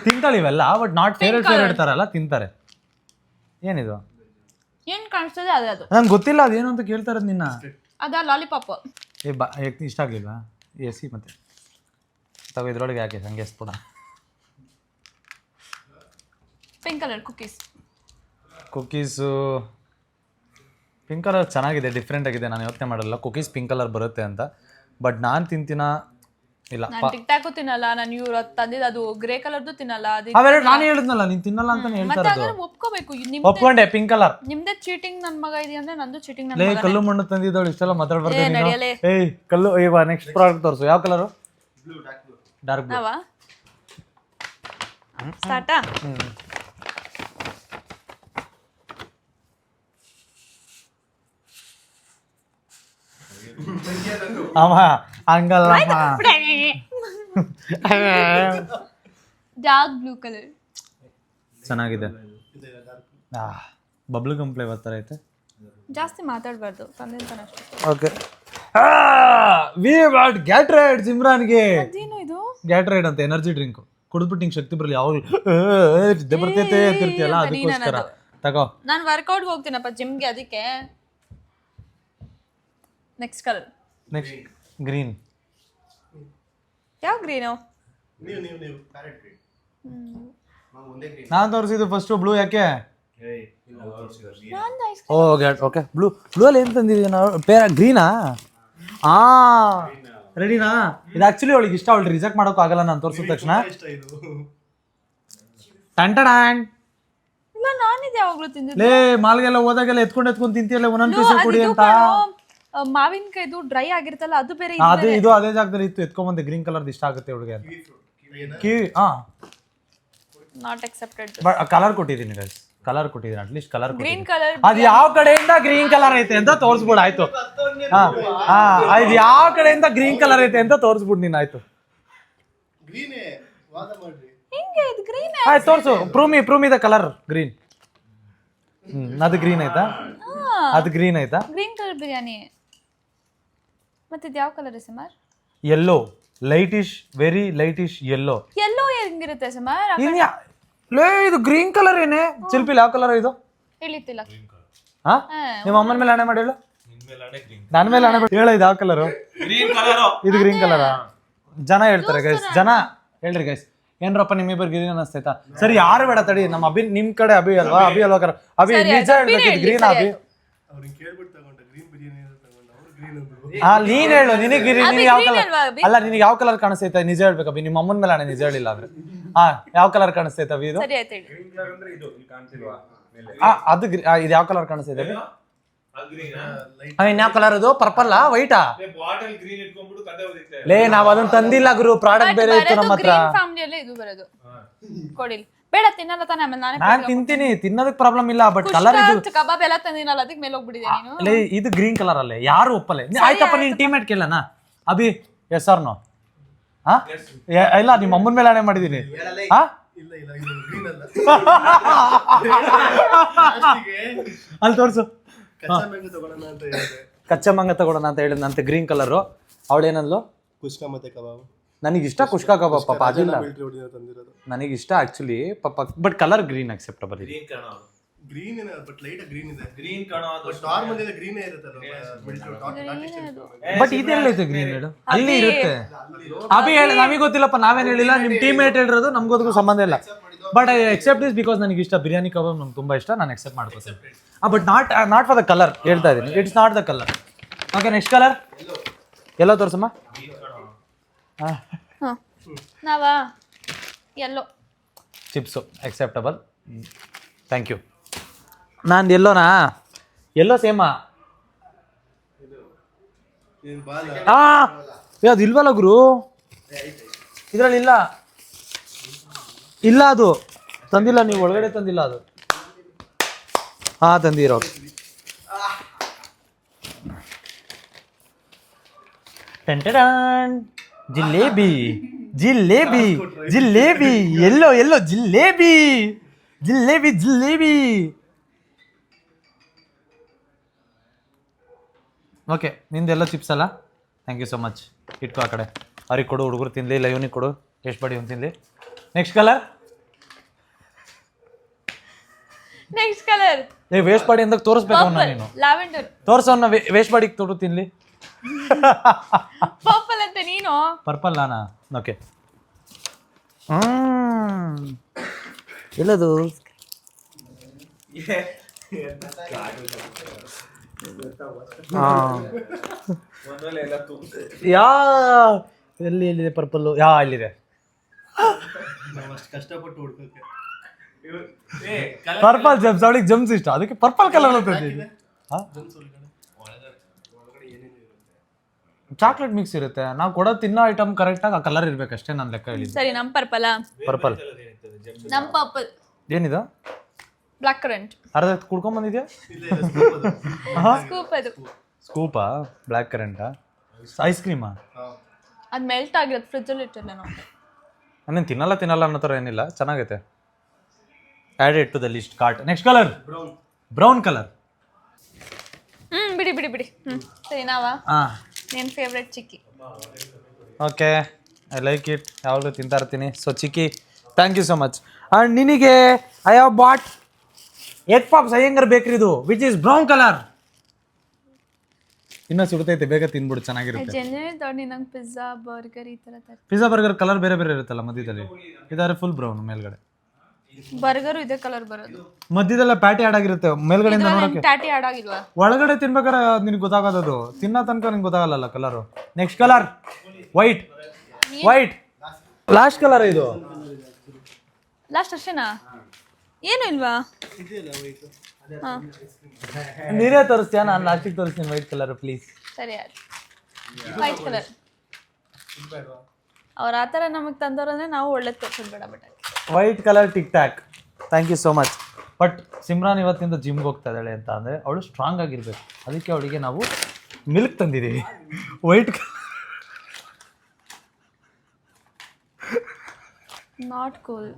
ತಿಂತಾಳೆ ಇವೆಲ್ಲ, ಬಟ್ ನಾಟ್ ಫೇವ್ರೇಟ್ ಥರ ತಿಂತಾರೆ. ಏನಿದು? ಏನು ಕಾಣಿಸ್ತದೆ ಅದೇ ಅದು. ನಂಗೆ ಗೊತ್ತಿಲ್ಲ ಅದೇನು ಅಂತ ಕೇಳ್ತಾ ಇರೋದು ನಿನ್ನ. ಅದ ಲಾಲಿಪಾಪ್. ಇಷ್ಟ ಆಗಲಿಲ್ವಾ? ಎಸಿ ಮತ್ತೆ ತಗೋ, ಇದ್ರೊಳಗೆ ಯಾಕೆ ಹಂಗೆ ಎಸ್ಬಿಡ. Pink colour cookies. Cookies pink colour ಚೆನ್ನಾಗಿದೆ, ಡಿಫ್ರೆಂಟ್ ಆಗಿದೆ. ನಾನು ಯೋಚನೆ ಮಾಡಲ್ಲ ಕುಕೀಸ್ ಪಿಂಕ್ ಕಲರ್ ಬರುತ್ತೆ ಅಂತ, ಬಟ್ ನಾನು ತಿಂತೀನ ಇಲ್ಲ. ನಾನು ಟಿಕ್ ಟಾಕು ತಿನ್ನಲ್ಲ, ನಾನು ಇವ್ರು ತಂದಿದ್ದು ಅದು ಗ್ರೇ ಕಲರ್ದು ತಿನ್ನಲ್ಲ. ಅವೆರಡು ನಾನು ಹೇಳಿದ್ನಲ್ಲ, ನೀನು ತಿನ್ನಲ್ಲ ಅಂತಾನೆ ಹೇಳ್ತಾ ಮತ್ತೆ ಇರೋದು. ಅದನ್ನ ಒಪ್ಕೋಬೇಕು. ಒಪ್ಕೊಂಡೆ ಪಿಂಕ್ ಕಲರ್. ನಿಮ್ದೇ ಚೀಟಿಂಗ್ ನನ್ನ ಮಗ ಇದೆ ಅಂದ್ರೆ ನಂದು ಚೀಟಿಂಗ್ ಲೇ, ನನ್ನ ಮಗ. ಕಲ್ಲು ಮಣ್ಣು ತಂದಿದ್ದವಳು ಇಷ್ಟೆಲ್ಲ ಮಾತಾಡ್ಬಾರ್ದು ನೀನು. ನಡೆಯಲೇ. ಏಯ್ ಕಲ್ಲು, ಇವ ನೆಕ್ಸ್ಟ್ ಪ್ರಾಡಕ್ಟ್ ತೋರಿಸು. ಯಾವ ಕಲರು? Dark blue. ನಾವಾ ಸ್ಟಾರ್ಟಾ? ಅಮ್ಮ ಹಂಗಲ್ಲಮ್ಮ. ಡಾರ್ಕ್ ಬ್ಲೂ ಕಲರ್ ಚೆನ್ನಾಗಿದೆ. ಬಬ್ಲು ಗಮ್ ಫ್ಲೇವರ್ ಥರ ಐತೆ. ಜಾಸ್ತಿ ಮಾತಾಡಬಾರ್ದು, ತಂದಿರ್ತಾನೆ ಅಷ್ಟೇ. ಓಕೆ, ವಿ ವಾಟ್ ಗ್ಯಾಟ್ರೈಡ್ ಸಿಮ್ರಾನ್ಗೆ. ಅದೇನು ಇದು? ಗ್ಯಾಟ್ರೈಡ್ ಅಂತ ಎನರ್ಜಿ ಡ್ರಿಂಕ್. ಕುಡಿದ್ಬಿಟ್ಟು ಹಿಂಗೆ ಶಕ್ತಿ ಬರಲಿ. ಯಾವಾಗಲೂ ಬರ್ತೈತೆ ಅಂತಿರ್ತೀಯಲ್ಲ, ಅದಕ್ಕೋಸ್ಕರ ತಗೋ. ನಾನು ವರ್ಕೌಟ್ಗೆ ಹೋಗ್ತೀನಪ್ಪ ಜಿಮ್ಗೆ, ಅದಕ್ಕೆ. Next colour. Next green. ಯಾವ ಗ್ರೀನು? ನಾನು ತೋರಿಸಿದ್ದು ಫಸ್ಟು ಬ್ಲೂ. ಯಾಕೆ? ನಾನು ಓ ಓಕೆ, ಬ್ಲೂ. ಬ್ಲೂ ಅಲ್ಲಿ ಏನು ತಂದಿದ್ದೀವಿ ನಾವು? ಗ್ರೀನಾ? ರೆಡಿನಾ? ಇದು ಆ್ಯಕ್ಚುಲಿ ಅವಳಿಗೆ ಇಷ್ಟ. ಅವಳು ರಿಜೆಕ್ಟ್ ಮಾಡೋಕ್ಕೂ ಆಗಲ್ಲ ನಾನು ತೋರಿಸಿದ ತಕ್ಷಣ. ಟಂಟಡಾನ್. ಇಲ್ಲ, ನಾನಿದೆ ಯಾವಾಗಲೂ ತಿಂದಿದ್ದು. ಲೇ, ಮಾಲ್ಗೆಲ್ಲ ಹೋದಾಗೆಲ್ಲ ಎತ್ಕೊಂಡು ತಿಂತಿಯಲ್ಲ ಒಂದೊಂದು ಪೀಸ್ ಕೊಡಿ ಅಂತ. ಮಾವಿನಕಾಯ್ದು ಡ್ರೈ ಆಗಿರ್ತಲ್ಲ, ಅದು ಬೇರೆ. ಇದು ಅದೇ ಜಾಗದಲ್ಲಿ ಇತ್ತು, ಎತ್ಕೊಂಬಂದೆ. ಗ್ರೀನ್ ಕಲರ್ದು ಇಷ್ಟ ಆಗುತ್ತೆ ಅವಳಿಗೆ ಅಂತ. ಕಿವಿ ನಾಟ್ ಅಕ್ಸೆಪ್ಟೆಡ್. ಬಟ್ ಕಲರ್ ಕೊಟ್ಟಿದ್ದೀನಿ ಗೈಸ್, ಕಲರ್ ಕೊಟ್ಟಿದ್ದೀನಿ. At least colour green colour. ಅದು ಯಾವ ಕಡೆಯಿಂದ ಗ್ರೀನ್ ಕಲರ್ ಐತೆ ಅಂತ ತೋರಿಸ್ಬಿಡು. ಆಯ್ತು, ಇದು ಯಾವ ಕಡೆಯಿಂದ ಗ್ರೀನ್ ಕಲರ್ ಐತೆ ಅಂತ ತೋರಿಸ್ಬಿಡು ನೀನು. ಆಯ್ತು, ಹಿಂಗೆ ಇದು ಗ್ರೀನ್. ಆಯ್ತು ತೋರಿಸು. ಪ್ರೂಮಿ ದ ಕಲರ್ ಗ್ರೀನ್. ಅದು ಗ್ರೀನ್ ಆಯ್ತಾ? ಅದು ಗ್ರೀನ್ ಆಯ್ತಾ? Green colour biryani. ಮತ್ತೆ ಇದು ಯಾವ ಕಲರ್ ಸುಮಾರ್? Yellow, lightish, very lightish yellow. Yellow ಹೆಂಗಿರುತ್ತೆ ಸುಮಾರ್? ಲೇ, ಇದು ಗ್ರೀನ್ ಕಲರ್ ಏನೇ? ಚಿಲ್ಪಿಲ್ ಯಾವ ಕಲರ್ ಇದು? ಹೇಳಿತ್ತಿಲ್ಲ. ಹಾ, ನಿಮ್ಮ ಅಮ್ಮನ ಮೇಲೆ ಹಣೆ ಮಾಡಿಲ್ಲ, ನನ್ನ ಮೇಲೆ ಹಣೆ ಮಾಡಿ. ಹೇಳ, ಇದು ಯಾವ ಕಲರು? ಇದು ಗ್ರೀನ್ ಕಲರಾ? ಜನ ಹೇಳ್ತಾರೆ ಗೈಸ್, ಜನ ಹೇಳ್ರಿ ಗೈಸ್. ಏನ್ರಪ್ಪ ನಿಮ್ಮಿಬ್ಬರು ಗ್ರೀನ್ ಅನಿಸ್ತೈತಾ? ಸರಿ, ಯಾರು ಬೇಡ ತಡಿ. ನಮ್ಮ ಅಭಿ, ನಿಮ್ ಕಡೆ ಅಭಿ ಅಲ್ವಾ? ಅಭಿ ಅಲ್ವಾ? ಅಭಿ ನಿಜ ಹೇಳ್ಬೇಕು, ಗ್ರೀನ್ ಅಭಿ. ನೀನ್ ಹೇಳು, ನಿನಗೆ ಗ್ರೀನ್ ಯಾವ ಕಲರ್? ಅಲ್ಲ, ನಿನಗೆ ಯಾವ ಕಲರ್ ಕಾಣಿಸ್ತೈತೆ ನಿಜ ಹೇಳ್ಬೇಕು ಅಭಿ. ನಿಮ್ಮ ಅಮ್ಮನ ಮೇಲೆ ಹಣೆ, ನಿಜ ಹೇಳಿಲ್ಲ ಅಂದ್ರೆ. ಯಾವ ಕಲರ್ ಕಾಣಿಸ್ತೈತೆ ಅಭಿ? ಇದು ಸರಿ ಆಯ್ತು ಹೇಳಿ. ಅದು ಇದು ಯಾವ ಕಲರ್ ಕಾಣಿಸ್ತೈತೆ ಅಭಿ? ಇನ್ಯಾವ ಕಲರ್? ಅದು ಪರ್ಪಲ್ ವೈಟಾ? ಲೇ, ನಾವ್ ಅದನ್ನ ತಂದಿಲ್ಲ ಗುರು, ಪ್ರಾಡಕ್ಟ್ ಬೇರೆ ಇತ್ತು ನಮ್ಮ ಹತ್ರ. ಫ್ಯಾಮಿಲಿಯಲ್ಲೇ ಇದು ಬರೋದು. ಕೊಡಿಲ್ ಬೇಡ, ತಿನ್ನಲ್ಲ ತಾನೆ. ಆಮೇಲೆ ನಾನ್ ತಿಂತೀನಿ, ತಿನ್ನೋದಕ್ ಪ್ರಾಬ್ಲಮ್ ಇಲ್ಲ, ಬಟ್ ಕಲರ್ ಇದು. ಕಬಾಬ್ ಎಲ್ಲ ತಂದಿನಲ್ಲ, ಅದಕ್ಕೆ ಮೇಲೆ ಹೋಗ್ಬಿಟ್ಟಿದೆ ನೀನು. ಲೇ, ಇದು ಗ್ರೀನ್ ಕಲರ್ ಅಲ್ಲೇ, ಯಾರು ಒಪ್ಪಲೆ. ಆಯ್ತಪ್ಪ, ನೀನ್ ಟೀಮೇಟ್ ಕೇಳಣ ಅಭಿ. Yes or no? ಇಲ್ಲ, ನಿಮ್ಮ ಅಮ್ಮನ ಮೇಲೆ ಹಣೆ ಮಾಡಿದೀನಿ. ಅಲ್ಲಿ ತೋರ್ಸು. ಕಚ್ಚಾ ಮಂಗ ತಗೊಳ್ಳೋಣ ಅಂತ ಹೇಳಿದ್ನಂತೆ, ಗ್ರೀನ್ ಕಲರು. ಅವಳೇನಂದ್ಲು? ಕುಷ್ಕ ಮತ್ತೆ ಕಬಾಬ್. ನನಗಿಷ್ಟ ಕುಷ್ಕಾ ಕಬಾಬ್ ಪಾಪ ಅದಿಲ್ಲ ನನಗಿಷ್ಟ ಆ್ಯಕ್ಚುಲಿ ಪಾಪ ಬಟ್ ಕಲರ್ ಗ್ರೀನ್ ಅಕ್ಸೆಪ್ಟಬಲ್ ಇದೆ ಗ್ರೀನ್ ಬಟ್ ಲೈಟ್ ಗ್ರೀನ್ ಇದೆ ಗ್ರೀನ್ ನಾರ್ಮಲ್ ಇದೆ ಗ್ರೀನ್ ಇರುತ್ತೆ ಬಟ್ ಇದೆಲ್ಲೈತೆ ಗ್ರೀನ್ ಹೇಳು ಅಲ್ಲಿ ಇರುತ್ತೆ ಅಭಿ ಹೇಳಿ ನಮಗೆ ಗೊತ್ತಿಲ್ಲಪ್ಪ ನಾವೇನು ಹೇಳಿಲ್ಲ ನಿಮ್ಮ ಟೀಮ್ ಮೇಟ್ ಹೇಳಿರೋದು ನಮ್ಗೋದಕ್ಕೂ ಸಂಬಂಧ ಇಲ್ಲ but I except this because ನನಗೆ ಇಷ್ಟ ಬಿರಿಯಾನಿ ಕಬಾಬ್ ನಂಗೆ ತುಂಬ ಇಷ್ಟ ನಾನು ಎಕ್ಸೆಪ್ಟ್ ಮಾಡ್ಕೋತೀನಿ but not for the colour ಹೇಳ್ತಾ ಇದ್ದೀನಿ it's not the colour okay next colour ಎಲ್ಲ ತೋರ್ಸಮ್ಮ ಹಾಂ ನಾವಾ ಎಲ್ಲೋ ಚಿಪ್ಸು ಅಕ್ಸೆಪ್ಟಬಲ್ ಥ್ಯಾಂಕ್ ಯು ನಾನು ಎಲ್ಲೋನಾ ಎಲ್ಲೋ ಸೇಮಾ ಅದು ಇಲ್ವಲ್ಲ ಗುರು ಇದರಲ್ಲಿ ಇಲ್ಲ ಇಲ್ಲ ಅದು ತಂದಿಲ್ಲ ನೀವು ಒಳಗಡೆ ತಂದಿಲ್ಲ ಅದು ಹಾಂ ತಂದಿರೋ ಟೆಂಟಡಾನ್ ಜಿಲೇಬಿ ಜಿಲೇಬಿ ಜಿಲೇಬಿ ಎಲ್ಲೋ ಎಲ್ಲೋ ಜಿಲೇಬಿ ಜಿಲೇಬಿ ಜಿಲೇಬಿ ಓಕೆ ನಿಂದೆಲ್ಲ ಚಿಪ್ಸ್ ಅಲ್ಲ ಥ್ಯಾಂಕ್ ಯು ಸೊ ಮಚ್ ಇಟ್ಕೋ ಆ ಕಡೆ ಅವ್ರಿಗೆ ಕೊಡು ಹುಡುಗರು ತಿನ್ನಲಿ ಇಲ್ಲ ಇವನಿಗೆ ಕೊಡು ಎಷ್ಟು ಬಡಿ ಒಂದು ತಿನ್ನಲಿ ನೆಕ್ಸ್ಟ್ ಕಲರ್ ನೆಕ್ಸ್ಟ್ ಕಲರ್ ನೀವು ವೇಸ್ಟ್ ಬಾಡಿ ಅಂದಾಗ ತೋರಿಸ್ಬೇಕು ಅವನ್ನ ನೀನು ಲ್ಯಾವೆಂಡರ್ ತೋರಿಸೋನ್ನ ವೇಸ್ಟ್ ಬಾಡಿಗೆ ತೊಡು ತಿನ್ನಲಿ ಪರ್ಪಲ್ ಅಂತ ನೀನು ಪರ್ಪಲ್ ನಾನಾ ಓಕೆ ಎಲ್ಲದು ಯಾ ಎಲ್ಲಿದೆ ಪರ್ಪಲ್ಲು ಇಲ್ಲಿದೆ ಕಷ್ಟಪಟ್ಟು ಹುಡ್ಕೋಕೆ ಪರ್ಪಲ್ ಜಮ್ಸ್ ಅವಳಿಗೆ ಜಮ್ಸ್ ಇಷ್ಟ ಅದಕ್ಕೆ ಪರ್ಪಲ್ ಕಲರ್ ತಂದಿದ್ದೆ ಚಾಕ್ಲೇಟ್ ಮಿಕ್ಸ್ ಇರುತ್ತೆ ನಾವು ಕೊಡೋ ತಿನ್ನೋ ಐಟಮ್ ಕರೆಕ್ಟಾಗಿ ಆ ಕಲರ್ ಇರ್ಬೇಕಷ್ಟೇ ನಾನು ಲೆಕ್ಕ ಹೇಳಿದ್ದು ಸರಿ ನಮ್ಮ ಪರ್ಪಲ್ ಪರ್ಪಲ್ ನಮ್ಮ ಪರ್ಪಲ್ ಏನಿದು ಬ್ಲಾಕ್ ಕರೆಂಟ್ ಅರ್ಧ ಕುಡ್ಕೊಂಡ್ ಬಂದಿದ್ಯಾ ಸ್ಕೂಪ್ ಅದು ಸ್ಕೂಪಾ ಬ್ಲ್ಯಾಕ್ ಕರೆಂಟಾ ಐಸ್ ಕ್ರೀಮಾ ಅದು ಮೆಲ್ಟ್ ಆಗಿರೋದು ಫ್ರಿಜ್ಜಲ್ಲಿ ಇಟ್ಟಿಲ್ಲ ನಾವು ನಾನೇನು ತಿನ್ನಲ್ಲ ಅನ್ನೋ ಥರ ಏನಿಲ್ಲ ಚೆನ್ನಾಗೈತೆ added to the list cart next colour brown colour ಬಿಡಿ ಬಿಡಿ ಬಿಡಿ ಸರಿ ನಾವಾ ಹಾಂ ನಿನ್ನ favourite chikki okay I like it ಯಾವಾಗಲೂ ತಿಂತಾ ಇರ್ತೀನಿ so chikki thank you so much and ನಿನಗೆ I have bought egg pops Iyengar ಬೇಕ್ರಿದು ವಿಚ್ ಈಸ್ ಬ್ರೌನ್ ಕಲರ್ ಇನ್ನೂ ಸುಡ್ತೈತೆ ಬೇಗ ತಿನ್ಬಿಡು ಚೆನ್ನಾಗಿರುತ್ತೆ ಜೆನ್ಯೂನ್ ತಗೊಂಡು ನಂಗೆ ಪಿಜ್ಜಾ ಬರ್ಗರ್ ಈ ಥರ ಪಿಜ್ಜಾ ಬರ್ಗರ್ ಕಲರ್ ಬೇರೆ ಬೇರೆ ಇರುತ್ತಲ್ಲ ಮಧ್ಯದಲ್ಲಿ ಇದಾದ್ರೆ ಫುಲ್ ಬ್ರೌನ್ ಮೇಲ್ಗಡೆ ಬರ್ಗರು ಇದೇ ಕಲರ್ ಬರೋದು ಮಧ್ಯದಲ್ಲ ಪ್ಯಾಟಿ ಆಡ್ ಆಗಿರುತ್ತೆ ಮೇಲ್ಗಡೆಯಿಂದ ನೋಡೋಕೆ ಟ್ಯಾಟಿ ಆಡಾಗಿಲ್ವಾ ಒಳಗಡೆ ತಿನ್ಬೇಕಾದ್ರೆ ನಿನಗೆ ಗೊತ್ತಾಗೋದು ತಿನ್ನೋ ತನಕ ನಿಂಗೆ ಗೊತ್ತಾಗಲ್ಲ colour next colour white white last colour ಇದು ಲಾಸ್ಟ್ ಅಷ್ಟೇನಾ ಏನು ಇಲ್ವಾ ಹಾಂ ನೀನೇ ತೋರಿಸ್ತೀಯಾ ನಾನು ಲಾಸ್ಟಿಗೆ ತೋರಿಸ್ತೀನಿ ವೈಟ್ ಕಲರ್ ಪ್ಲೀಸ್ ಸರಿ ಆಯ್ತು ವೈಟ್ ಕಲರ್ ಅವ್ರು ಆ ಥರ ನಮಗೆ ತಂದವ್ರು ಅಂದರೆ ನಾವು ಒಳ್ಳೇದು ತೋರ್ಸೋದು ಬೇಡ but white colour tick tack thank you so much but Simran ಇವತ್ತಿಂದ ಜಿಮ್ಗೆ ಹೋಗ್ತಾ ಇದ್ದಾಳೆ ಅಂತ ಅಂದರೆ ಅವಳು ಸ್ಟ್ರಾಂಗ್ ಆಗಿರ್ಬೇಕು ಅದಕ್ಕೆ ಅವಳಿಗೆ ನಾವು ಮಿಲ್ಕ್ ತಂದಿದ್ದೀವಿ white not cool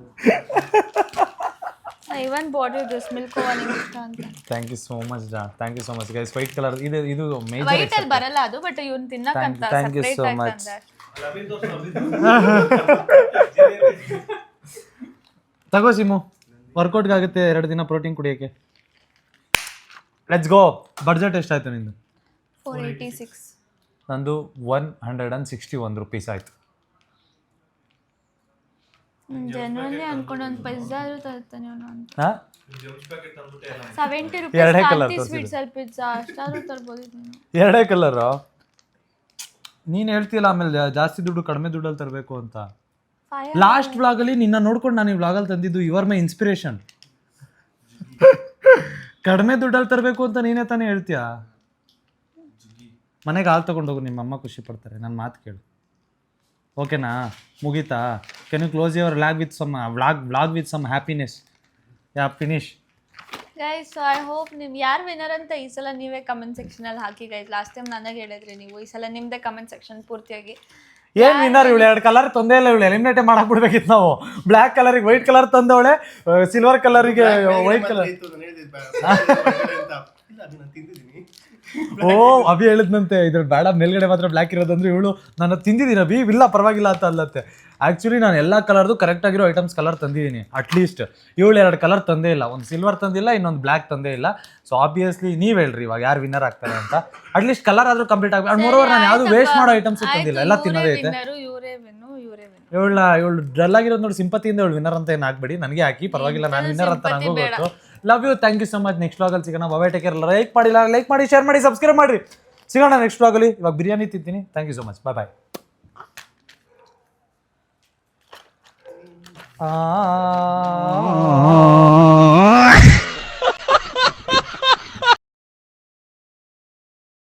even body this milk over ನಿಮ್ಗೆ ಇಷ್ಟ ಅಂತ thank you so much thank you so much guys white colour ಇದು ಮೇಜರ್ ವೈಟ್ ಅಲ್ಲಿ ಬರಲ್ಲ ಅದು ಬಟ್ ಇವ್ನು ತಿನ್ನಕ್ಕಂತ Thank you so separate much. ತಗೋ ಸಿಮು ವರ್ಕೌಟ್ಗೆ ಆಗುತ್ತೆ 2 ದಿನ ಪ್ರೋಟೀನ್ ಕುಡಿಯೋಕ್ಕೆ ಲೆಟ್ಸ್ ಗೋ ಬಡ್ಜೆಟ್ ಎಷ್ಟಾಯ್ತು ನಿಂದು 486 ನಂದು 161 ರೂಪೀಸ್ ಆಯ್ತು ಜನರಲಿ ಅನ್ಕೊಂಡು ಒಂದು ಪಿಜ್ಜಾ ಆದ್ರೂ ತರ್ತಾನೆ ಅವನು ಅಂತ ಹಾಂ 70 ಎರಡೇ ರೂಪಾಯಿ colour ಕಾಂತಿ ತೋರ್ಸಿದ್ರು. ಸ್ವೀಟ್ಸ್ ಅಲ್ಲಿ ಪಿಜ್ಜಾ ಅಷ್ಟಾದ್ರೂ ತರ್ಬೋದು ನೀನು ಎರಡೇ ಕಲರು ನೀನು ಹೇಳ್ತೀಯಲ್ಲ ಆಮೇಲೆ ಜಾಸ್ತಿ ದುಡ್ಡು ಕಡಿಮೆ ದುಡ್ಡಲ್ಲಿ ತರಬೇಕು ಅಂತ ಲಾಸ್ಟ್ ವ್ಲಾಗಲ್ಲಿ ನಿನ್ನ ನೋಡ್ಕೊಂಡು ನಾನು ಈ ವ್ಲಾಗಲ್ಲಿ ತಂದಿದ್ದು ಯುವರ್ ಮೈ ಇನ್ಸ್ಪಿರೇಷನ್ ಕಡಿಮೆ ದುಡ್ಡಲ್ಲಿ ತರಬೇಕು ಅಂತ ನೀನೇ ತಾನೇ ಹೇಳ್ತೀಯಾ ಮನೆಗೆ ಹಾಲು ತೊಗೊಂಡೋಗು ನಿಮ್ಮ ಅಮ್ಮ ಖುಷಿ ಪಡ್ತಾರೆ ನನ್ನ ಮಾತು ಕೇಳು ಓಕೆನಾ ಮುಗೀತಾ can you close your vlog with some happiness yeah finish guys so I hope ನೀವು ಯಾರು ವಿನ್ನರ್ ಅಂತ ಈ ಸಲ ನೀವೇ ಕಮೆಂಟ್ ಸೆಕ್ಷನಲ್ಲಿ ಹಾಕಿ ಗೈಸ್ ಲಾಸ್ಟ್ ಟೈಮ್ ನನಗೆ ಹೇಳಿದ್ರಿ ನೀವು ಈ ಸಲ ನಿಮ್ಮದೇ ಕಮೆಂಟ್ ಸೆಕ್ಷನ್ ಪೂರ್ತಿಯಾಗಿ ಏನು ವಿನ್ನರ್ ಇವಳು 2 ಕಲರ್ ತಂದೇ ಇಲ್ಲ ಇವಳು ಎಲಿಮಿನೇಟೇ ಮಾಡಾಕ್ಬಿಡ್ಬೇಕಿತ್ತು ನಾವು ಬ್ಲ್ಯಾಕ್ ಕಲರಿಗೆ ವೈಟ್ ಕಲರ್ ತಂದವಳೆ ಸಿಲ್ವರ್ ಕಲರಿಗೆ ವೈಟ್ ಕಲರ್ ಅಂತ ಇಲ್ಲ ಅದು ನಾನು ತಿಂದಿದ್ದೀನಿ ಓ ಅಭಿ ಹೇಳಿದ್ನಂತೆ ಇದ್ರ ಬೇಡ ಮೇಲ್ಗಡೆ ಮಾತ್ರ ಬ್ಲ್ಯಾಕ್ ಇರೋದಂದ್ರೆ ಇವಳು ನಾನು ತಿಂದಿದ್ದೀನಿ ಅಭಿ ಇಲ್ಲ ಪರವಾಗಿಲ್ಲ ಅಂತ ಅಲ್ಲತ್ತೆ. ಆ್ಯಕ್ಚುಲಿ ನಾನು ಎಲ್ಲ ಕಲರ್ದು ಕರೆಕ್ಟ್ ಆಗಿರೋ ಐಟಮ್ಸ್ ಕಲರ್ ತಂದಿದ್ದೀನಿ. ಅಟ್ಲೀಸ್ಟ್ ಇವಳು 2 ಕಲರ್ ತಂದೇ ಇಲ್ಲ, ಒಂದು ಸಿಲ್ವರ್ ತಂದಿಲ್ಲ, ಇನ್ನೊಂದು ಬ್ಲ್ಯಾಕ್ ತಂದೇ ಇಲ್ಲ. ಸೊ ಆಬ್ವಿಯಸ್ಲಿ ನೀವು ಹೇಳ್ರಿ ಇವಾಗ ಯಾರು ವಿನ್ನರ್ ಆಗ್ತಾರೆ ಅಂತ. ಅಟ್ಲೀಸ್ಟ್ ಕಲರ್ ಆದ್ರೂ ಕಂಪ್ಲೀಟ್ ಆಗ್ಬೇಕು. ಅಂಡ್ ಮೋರೋವರ್ ನಾನು ಯಾವುದು ವೇಸ್ಟ್ ಮಾಡೋ ಐಟಮ್ಸ್ ತಂದಿಲ್ಲ, ಎಲ್ಲ ತಿನ್ನೋದೇ ಐತೆ. ಇವಳು ಡ್ರಲ್ ಆಗಿರೋದು ನೋಡಿ, ಸಿಂಪತಿಯಿಂದ ಇವಳು ವಿನ್ನರ್ ಅಂತ ಏನು ಹಾಕ್ಬೇಡಿ, ನನಗೆ ಹಾಕಿ ಪರವಾಗಿಲ್ಲ, ನಾನು ವಿನ್ನರ್ ಅಂತ ನನಗೂ ಗೊತ್ತು. Love you, thank you so much. Next ವ್ಲಾಗಲ್ಲಿ ಸಿಗೋಣ. Bye, take care. ಲೈಕ್ ಮಾಡಿ, ಶೇರ್ ಮಾಡಿ, ಸಬ್ಸ್ಕ್ರೈಬ್ ಮಾಡಿ. ಸಿಗೋಣ ನೆಕ್ಸ್ಟ್ ವ್ಲಾಗಲ್ಲಿ. ಇವಾಗ ಬಿರಿಯಾನಿ ತಿಂತೀನಿ. Thank you so much. Bye. ಆ